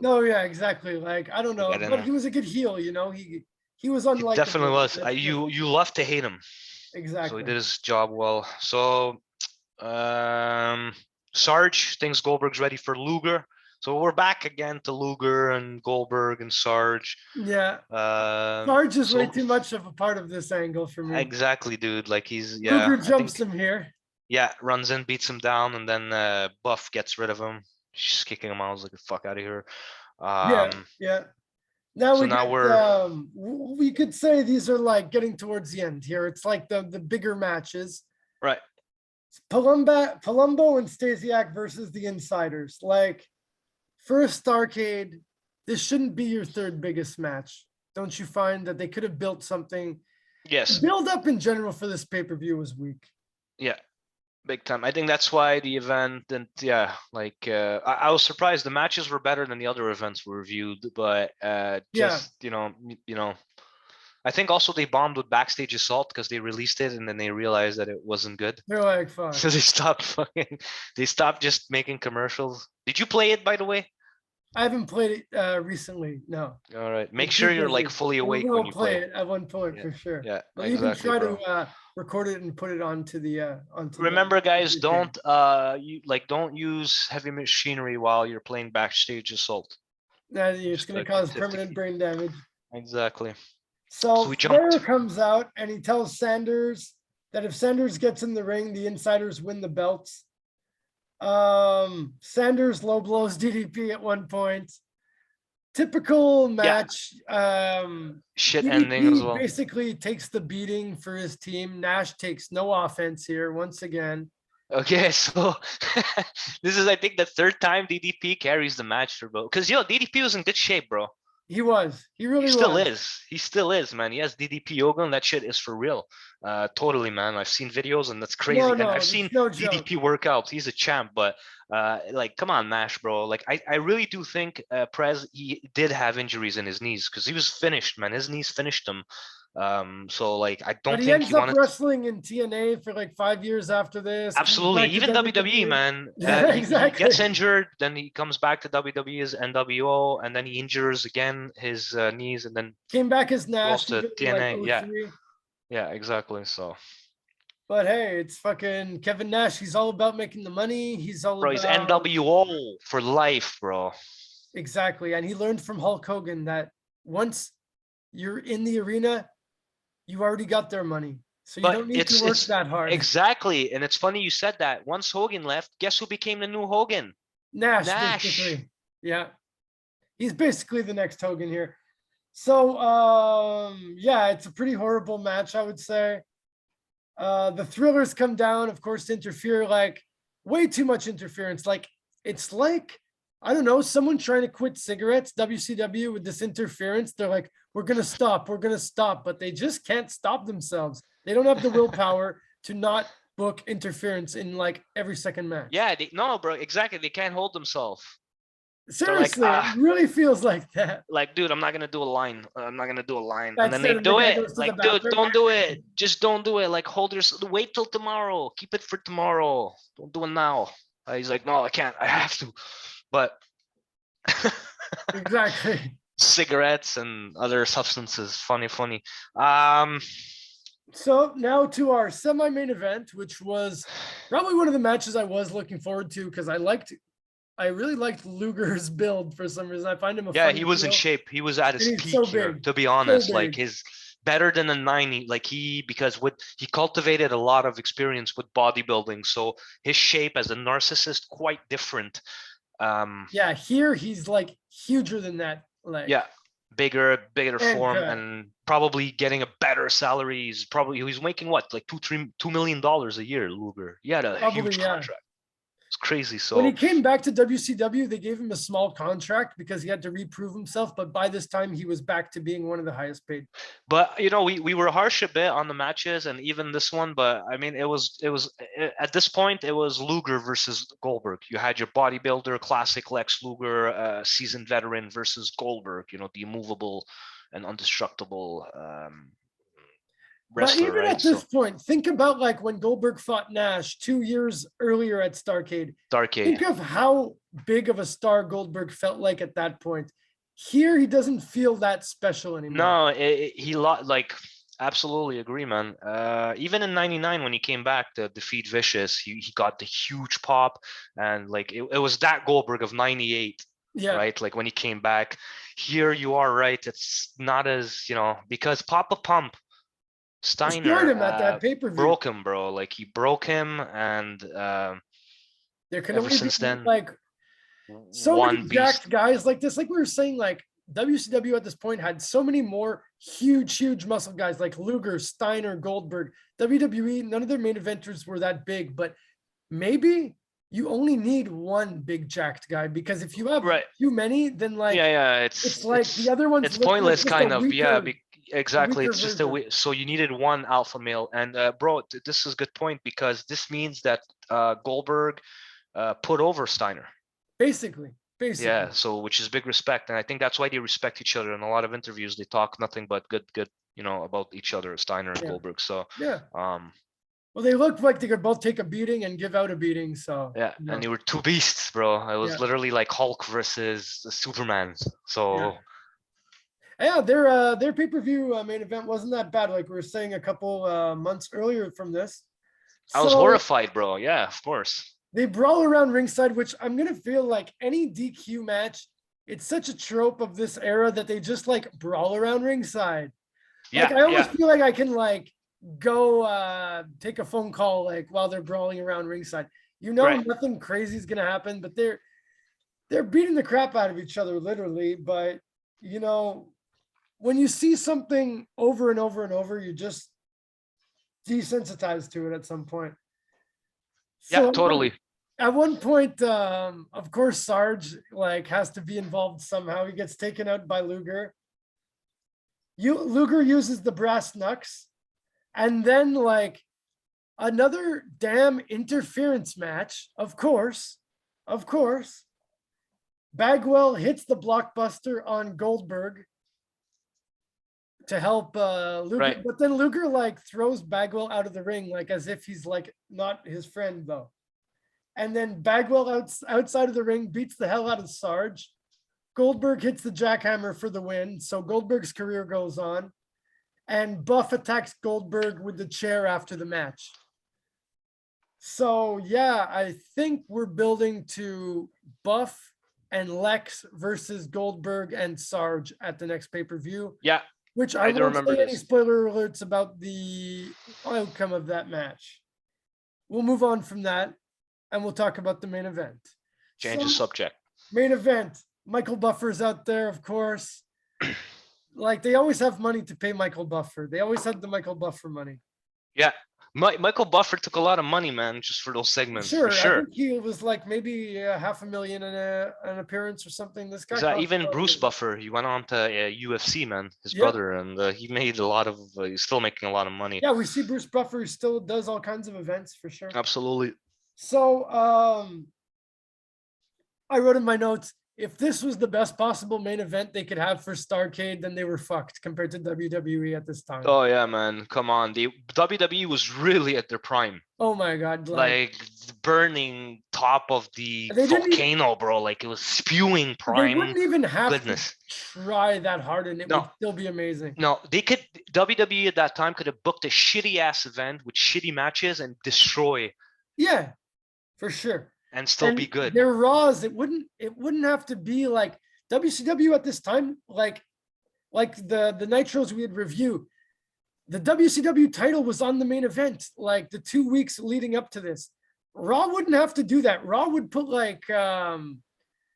No, yeah, exactly. Like I don't like I know, but didn't. he was a good heel. He was He definitely unlikable. was. That's You love to hate him, so he exactly. did his job well. So, Sarge thinks Goldberg's ready for Luger. So we're back again to Luger and Goldberg and Sarge. Yeah. Sarge is way So too much of a part of this angle for me. exactly, dude. Like he's Luger I jumps think him here. runs in, beats him down, and then Buff gets rid of him. She's kicking him out. I was like, fuck out of here. Yeah, yeah. Now So we now get we're we could say these are like getting towards the end here. It's like the bigger matches. right. It's Palumbo and Stasiak versus the Insiders. Like for a Starrcade, this shouldn't be your third biggest match. Don't you find that they could have built something? Yes. The build up in general for this pay-per-view was weak. Yeah. Big time. I think that's why the event and I was surprised the matches were better than the other events we reviewed, but just I think also they bombed with Backstage Assault because they released it and then they realized that it wasn't good. They're like, fuck. So they stopped just making commercials. Did you play it, by the way? I haven't played it recently. No. All right. Make sure you're like fully awake when you play it at one point for sure. Yeah, I'll exactly, even try bro. to record it and put it onto the Remember, guys, YouTube. don't use heavy machinery while you're playing Backstage Assault. It's going to cause permanent brain damage. Exactly. So Flair comes out and he tells Sanders that if Sanders gets in the ring, the Insiders win the belts. Sanders low blows DDP at one point. Typical Yeah, match. shit ending as DDP well. basically takes the beating for his team. Nash takes no offense here once again. Okay, so this is I think the third time DDP carries the match for both. Because DDP was in good shape, bro. He was. He He really still was. is. He still is, man. He has DDP yoga, and that shit is for real. Totally, man. I've seen videos, and that's No, crazy. And no, I've it's seen no joke. DDP workouts. He's a champ, but like, come on, Nash, bro. Like, I really do think Prez he did have injuries in his knees because he was finished, man. His knees finished him. So like, I But don't he think ends he up wanted. wrestling in TNA for like 5 years after this. Comes Absolutely, back to even WWE, WWE. man. Yeah, He gets exactly. injured, then he comes back to WWE as NWO, and then he injures again his knees, and then Came back as goes Nash to even in like TNA. Yeah, '03. yeah, exactly. So, But hey, it's fucking Kevin Nash. He's all about making the money. He's all bro, he's about NWO for life, bro. exactly. And he learned from Hulk Hogan that once you're in the arena, you already got their money. So you But don't need to it's work it's that hard. exactly, and it's funny you said that. Once Hogan left, guess who became the new Hogan? Nash, Nash. basically. Yeah. He's basically the next Hogan here. So yeah, it's a pretty horrible match, I would say. The thrillers come down, of course, to interfere, like way too much interference. Like it's like, I don't know, someone trying to quit cigarettes, WCW with this interference. They're like, we're gonna stop, but they just can't stop themselves. They don't have the willpower to not book interference in like every second match. Yeah, no, bro, exactly. They can't hold themselves. They're like, Seriously, it really feels like that. like, dude, I'm not gonna do a line. I'm not gonna do a line, and That's then they it. And the do guy it. goes to the Like, dude, bathroom. don't do it. Just don't do it. Like, hold your. Wait till tomorrow. Keep it for tomorrow. Don't do it now. He's like, no, I can't. I have to. But Exactly. cigarettes and other substances. Funny, funny. So now to our semi-main event, which was probably one of the matches I was looking forward to because I really liked Luger's build for some reason. I find him a Yeah, funny he was in heel, shape. He was at and his he's peak so here, big, to be so honest. Like big. his better than a 90. Like because with he cultivated a lot of experience with bodybuilding. So his shape as a narcissist quite different. Yeah, here he's like huger than that. Like Yeah, bigger and form and probably getting a better salary. He's making what, like $2 million a year, Luger. He had a probably huge yeah. contract. It's crazy. When he So came back to WCW, they gave him a small contract because he had to reprove himself. But by this time, he was back to being one of the highest paid. but we were harsh a bit on the matches and even this one, but I mean it was at this point it was Luger versus Goldberg. You had your bodybuilder, classic Lex Luger, seasoned veteran versus Goldberg, the immovable and indestructible But wrestler, even right? at this So point, think about like when Goldberg fought Nash 2 years earlier at Starrcade. Starrcade. Think of how big of a star Goldberg felt like at that point. Here, he doesn't feel that special anymore. No, like absolutely agree, man. Even in '99 when he came back to defeat Vicious, he got the huge pop, and like it was that Goldberg of '98, Yeah, right? Like when he came back. Here you are right. It's not as because Papa Pump destroyed Steiner him at that pay-per-view. broke him, bro. Like he broke him, and There can ever only be since then, like so many one beast. jacked guys like this. Like we were saying, like WCW at this point had so many more huge muscle guys like Luger, Steiner, Goldberg. WWE, none of their main eventers were that big, but maybe you only need one big jacked guy because if you have Right. too many, then like Yeah, it's it's like the it's other ones it's look like pointless, just a kind of. Yeah, weaker, a exactly. weaker It's just a version. so you needed one alpha male, and bro, this is a good point because this means that Goldberg put over Steiner. Basically, Yeah, basically. so which is big respect, and I think that's why they respect each other. In a lot of interviews, they talk nothing but good, about each other, Steiner and Yeah. Goldberg. So, Yeah. um, Well, they look like they could both take a beating and give out a beating. So, yeah, and they were two beasts, bro. It was yeah. literally like Hulk versus Superman. Yeah. So Yeah, their pay-per-view main event wasn't that bad, like we were saying a couple months earlier from this. I was So horrified, bro. Yeah, of course. they brawl around ringside, which I'm gonna feel like any DQ match, it's such a trope of this era that they just like brawl around ringside. Like Yeah, I almost yeah. feel like I can like go take a phone call like while they're brawling around ringside. You know, Right. nothing crazy is gonna happen, but they're beating the crap out of each other, literally. But you know, when you see something over and over and over, you just desensitized to it at some point. Yeah, So totally. at one point, of course, Sarge like has to be involved somehow. He gets taken out by Luger. Luger uses the brass knucks, and then like another damn interference match. Of course, Bagwell hits the blockbuster on Goldberg to help Luger, Right. but then Luger like throws Bagwell out of the ring, like as if he's like not his friend though. And then Bagwell outside of the ring beats the hell out of Sarge. Goldberg hits the jackhammer for the win. So Goldberg's career goes on. And Buff attacks Goldberg with the chair after the match. So yeah, I think we're building to Buff and Lex versus Goldberg and Sarge at the next pay-per-view, Yeah, which I I do won't remember say any this. spoiler alerts about the outcome of that match. We'll move on from that and we'll talk about the main event. Change the So, subject. main event, Michael Buffer's out there, of course. Like they always have money to pay Michael Buffer. They always had the Michael Buffer money. Yeah. Michael Buffer took a lot of money, man, just for those segments, for Sure, I sure. think he was like maybe $500,000 in an appearance or something. This guy cost Even a lot of Bruce money. Buffer, he went on to UFC, man, his Yep. brother, and he made a lot of. He's still making a lot of money. Yeah, we see Bruce Buffer still does all kinds of events for sure. Absolutely. So I wrote in my notes, if this was the best possible main event they could have for Starrcade, then they were fucked compared to WWE at this time. Oh yeah, man, come on. The WWE was really at their prime. Oh my god, Like burning top of the They didn't even- volcano, bro. Like it was spewing they prime wouldn't even have goodness. to try that hard and it No. would still be amazing. No, they could. WWE at that time could have booked a shitty ass event with shitty matches and destroy Yeah, for sure. and still be good. Their Raws, it wouldn't have to be like WCW at this time, like the Nitros we had review. The WCW title was on the main event, like the 2 weeks leading up to this. Raw wouldn't have to do that. Raw would put like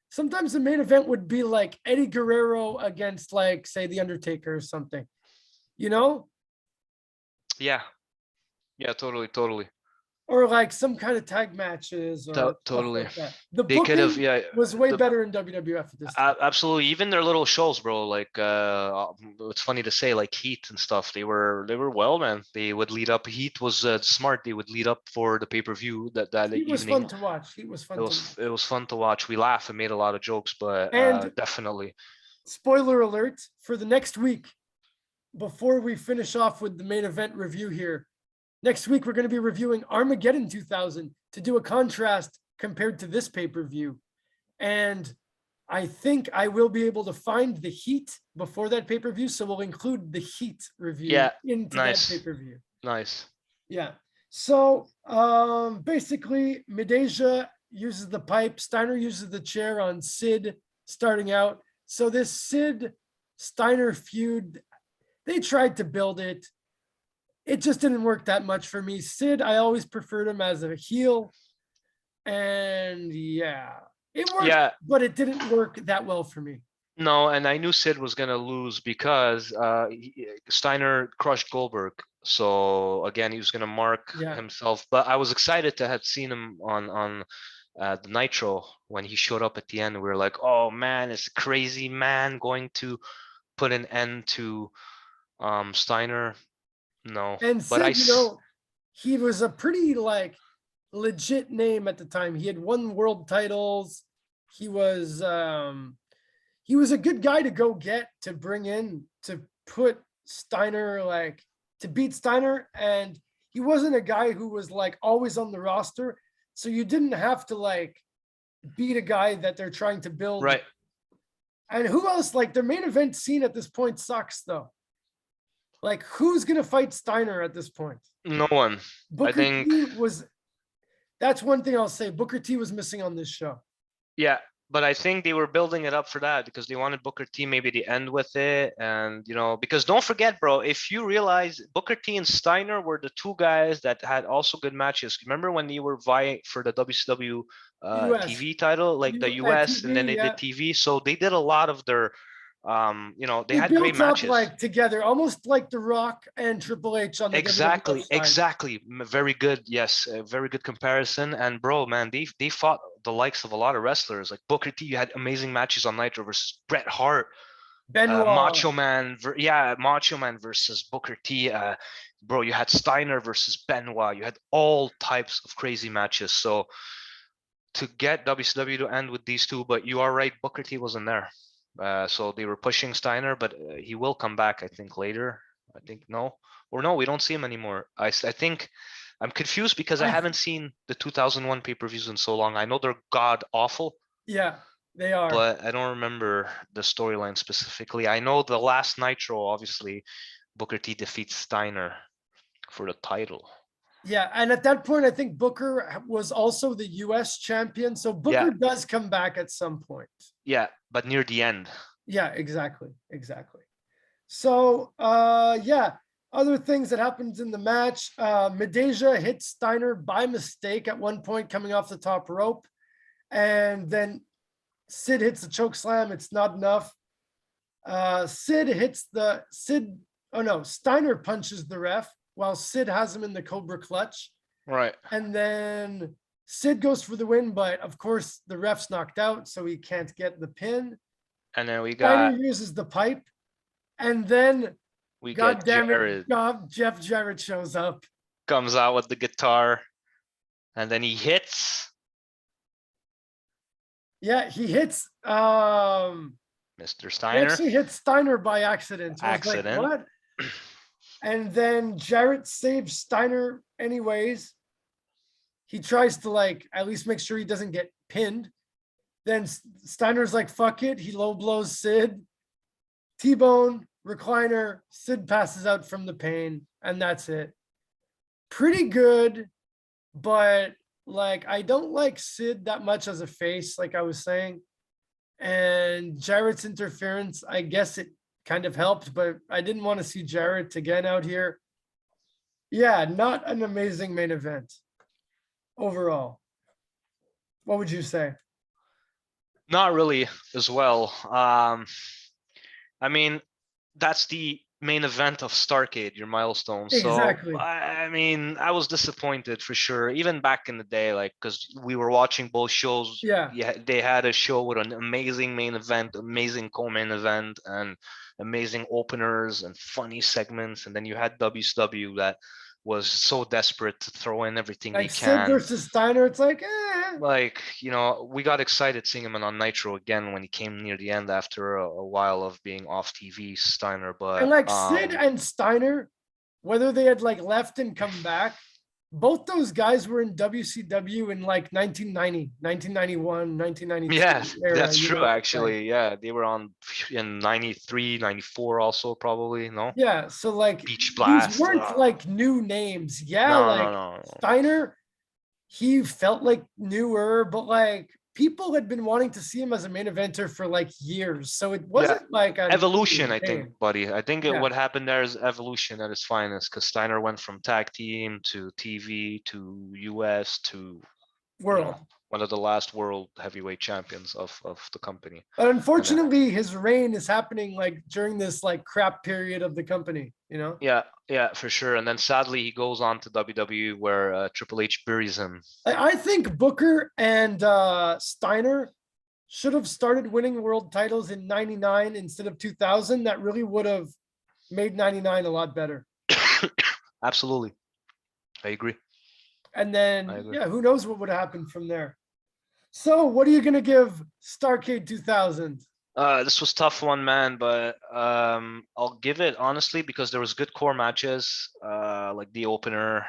sometimes the main event would be like Eddie Guerrero against like say The Undertaker or something, you know? Yeah. Yeah, totally. Or like some kind of tag matches or Totally. like that. The They could have, booking was way better in WWF at this time. absolutely. Even their little shows, bro. Like it's funny to say, like Heat and stuff. They were well, man. They would lead up. Heat was smart. They would lead up for the pay-per-view that It was evening. fun to watch. It was fun. It was fun to watch. We laughed and made a lot of jokes, but And definitely. Spoiler alert for the next week. Before we finish off with the main event review here, next week we're going to be reviewing Armageddon 2000 to do a contrast compared to this pay-per-view. And I think I will be able to find the Heat before that pay-per-view, so we'll include the Heat review into that pay-per-view. Nice. Yeah. So basically Midassia uses the pipe, Steiner uses the chair on Sid starting out. So this Sid Steiner feud, they tried to build it. It just didn't work that much for me. Sid, I always preferred him as a heel. And yeah, it worked, but it didn't work that well for me. No, and I knew Sid was gonna lose because Steiner crushed Goldberg. So again, he was gonna mark himself. But I was excited to have seen him on the Nitro when he showed up at the end. We were like, oh man, it's crazy man going to put an end to Steiner. No, and Sid, you know, he was a pretty like legit name at the time. He had won world titles. He was a good guy to go get, to bring in, to put Steiner, like to beat Steiner. And he wasn't a guy who was like always on the roster. So you didn't have to like beat a guy that they're trying to build. Right. And who else? Like their main event scene at this point sucks though. Like who's gonna fight Steiner at this point? No one. Booker I think T was. That's one thing I'll say. Booker T was missing on this show. Yeah, but I think they were building it up for that because they wanted Booker T maybe to end with it. And, because don't forget, bro, if you realize Booker T and Steiner were the two guys that had also good matches. Remember when they were vying for the WCW US, TV title, like the US, and then TV, they did yeah. TV. So they did a lot of their, they They had great built up matches. like together, almost like The Rock and Triple H on the Exactly, WWF side. exactly. Very good. Yes, a very good comparison. And bro, man, they fought the likes of a lot of wrestlers. Like Booker T, you had amazing matches on Nitro versus Bret Hart, Benoit. Macho Man versus Booker T. Bro, you had Steiner versus Benoit. You had all types of crazy matches. So to get WCW to end with these two, but you are right, Booker T wasn't there. So they were pushing Steiner, but he will come back, I think, later. I think no, or no, we don't see him anymore. I think I'm confused because I I- haven't seen the 2001 pay-per-views in so long. I know they're god awful, Yeah, they are. but I don't remember the storyline specifically. I know the last Nitro, obviously, Booker T defeats Steiner for the title. Yeah, and at that point, I think Booker was also the US champion. So Booker Yeah, does come back at some point. yeah, but near the end. Yeah, exactly. Exactly. So yeah, other things that happens in the match. Medeja hits Steiner by mistake at one point coming off the top rope. And then Sid hits the choke slam. It's not enough. Oh no, Steiner punches the ref while Sid has him in the Cobra clutch. Right. And then Sid goes for the win, but of course the ref's knocked out, so he can't get the pin. And then we Steiner got uses the pipe, and then we God get damn it, Jared Jeff Jarrett shows up. comes out with the guitar, and then he hits Yeah, he hits Mr. he Steiner. actually hits Steiner by accident. I was like, Accident. what? And then Jarrett saves Steiner anyways. He tries to like at least make sure he doesn't get pinned. Then Steiner's like, fuck it. He low blows Sid. T-bone, recliner, Sid passes out from the pain, and that's it. Pretty good, but like I don't like Sid that much as a face, like I was saying. And Jarrett's interference, I guess it kind of helped, but I didn't want to see Jarrett again out here. Yeah, not an amazing main event overall. What would you say? Not really as well. I mean, that's the main event of Starrcade, your milestone. So Exactly. I mean, I was disappointed for sure. Even back in the day, like because we were watching both shows. Yeah. Yeah, they had a show with an amazing main event, amazing co-main event, and amazing openers and funny segments. And then you had WCW that was so desperate to throw in everything they Like Sid can. versus Steiner, it's like, Like, we got excited seeing him on Nitro again when he came near the end after a while of being off TV, Steiner. and But like Sid and Steiner, whether they had like left and come back, both those guys were in WCW in like 1990, 1991, 1992 yeah, era, that's you true know? Like, actually. Yeah, they were on in 93, 94 also probably, no? yeah, so like Beach these Blast. weren't like new names. Yeah, No, no, like no. Steiner, he felt like newer, but like people had been wanting to see him as a main eventer for like years. So it Yeah, wasn't like a evolution, I think, name. buddy. I think Yeah. what happened there is evolution at its finest because Steiner went from tag team to TV to US to World. one of the last world heavyweight champions of the company. But And unfortunately, his reign is happening like during this like crap period of the company, you know? yeah, for sure. And then sadly, he goes on to WWE where Triple H buries him. I think Booker and Steiner should have started winning world titles in 99 instead of 2000. That really would have made 99 a lot better. Absolutely. I agree. And I then, agree. yeah, who knows what would happen from there. So what are you going to give Starrcade 2000? This was tough one, man, but I'll give it honestly because there was good core matches, like the opener.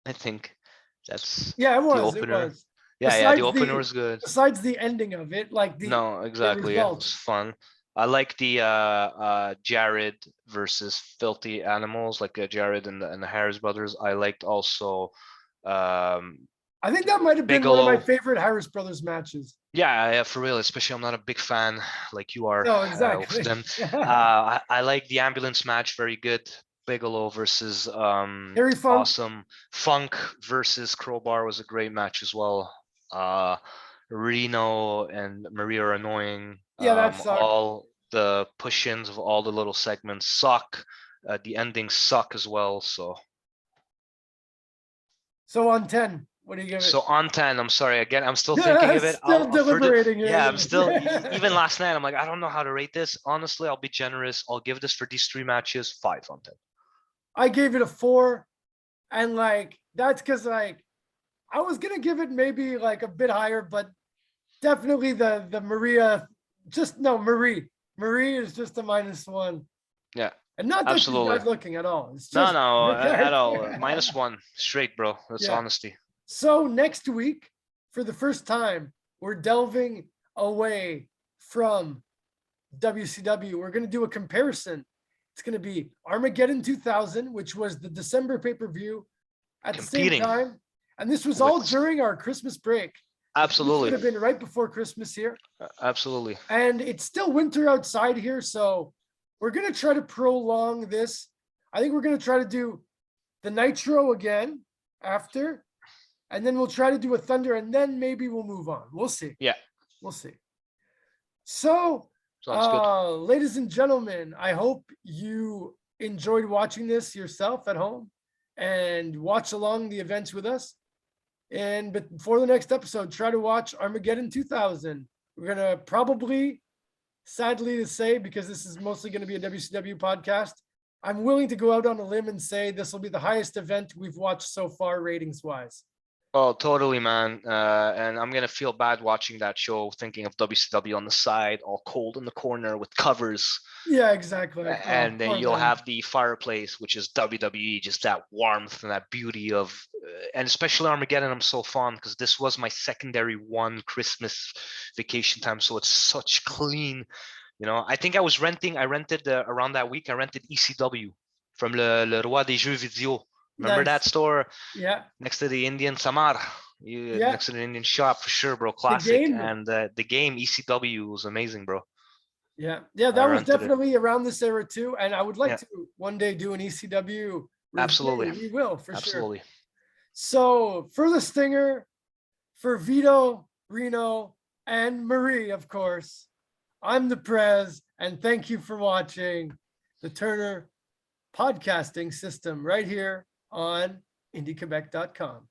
I think that's Yeah, it the was. It opener. was. Yeah, the opener was good. Besides the ending of it, like No, the exactly. It result. was fun. I like the Jared versus Filthy Animals, like Jared and the Harris brothers. I liked also I I think that might have been one of my Bigelow. favorite Harris Brothers matches. Yeah, for real. Especially, I'm not a big fan like you are No, of exactly. them. I like the ambulance match, very good. Bigelow versus Harry Funk. Awesome. Funk versus Crowbar was a great match as well. Uh, Reno and Maria are annoying. Yeah, that sucked. All the push-ins of all the little segments suck. The endings suck as well. So on 10, what do you give it? So on 10, I'm sorry again. I'm still thinking of it. Still deliberating here. Yeah, I'm still even last night. I'm like, I don't know how to rate this. Honestly, I'll be generous. I'll give this for these 3 matches 5 on 10. I gave it a 4, and like that's because like I was gonna give it maybe like a bit higher, but definitely the Maria, just no Marie. Marie is just a -1, Yeah, and not that she's absolutely. bad looking at all. It's No, just no, her at all. character. -1 straight, bro. That's Yeah. honesty. So next week, for the first time, we're delving away from WCW. We're going to do a comparison. It's going to be Armageddon 2000, which was the December pay-per-view at the same Competing time. And this was all with during our Christmas break. This would absolutely, have been right before Christmas here. absolutely. And it's still winter outside here. So we're going to try to prolong this. I think we're going to try to do the Nitro again after. And then we'll try to do a Thunder, and then maybe we'll move on. We'll see. Yeah, We'll see. So, sounds good. ladies and gentlemen, I hope you enjoyed watching this yourself at home and watch along the events with us. And but before the next episode, try to watch Armageddon 2000. We're gonna probably, sadly to say, because this is mostly going to be a WCW podcast, I'm willing to go out on a limb and say this will be the highest event we've watched so far, ratings wise. Oh, totally, man. And I'm gonna feel bad watching that show, thinking of WCW on the side, all cold in the corner with covers. Yeah, exactly. And then poor you'll man. have the fireplace, which is WWE, just that warmth and that beauty of, and especially Armageddon. I'm so fond because this was my secondary one Christmas vacation time, so it's such clean. I think I rented around that week. I rented ECW from Le Roi des Jeux Vidéo. Remember that Nice. store Yeah. next to the Indian Samar? Yeah. Next to the Indian shop for sure, bro. Classic. game. And the game ECW was amazing, bro. Yeah. I That was rented it. definitely around this era too. And I would like Yeah. to one day do an ECW review. Absolutely. We will for sure. Absolutely. So for the Stinger, for Vito, Reno, and Marie, of course, I'm the Prez, and thank you for watching the Turner podcasting system right here on IndieQuebec.com.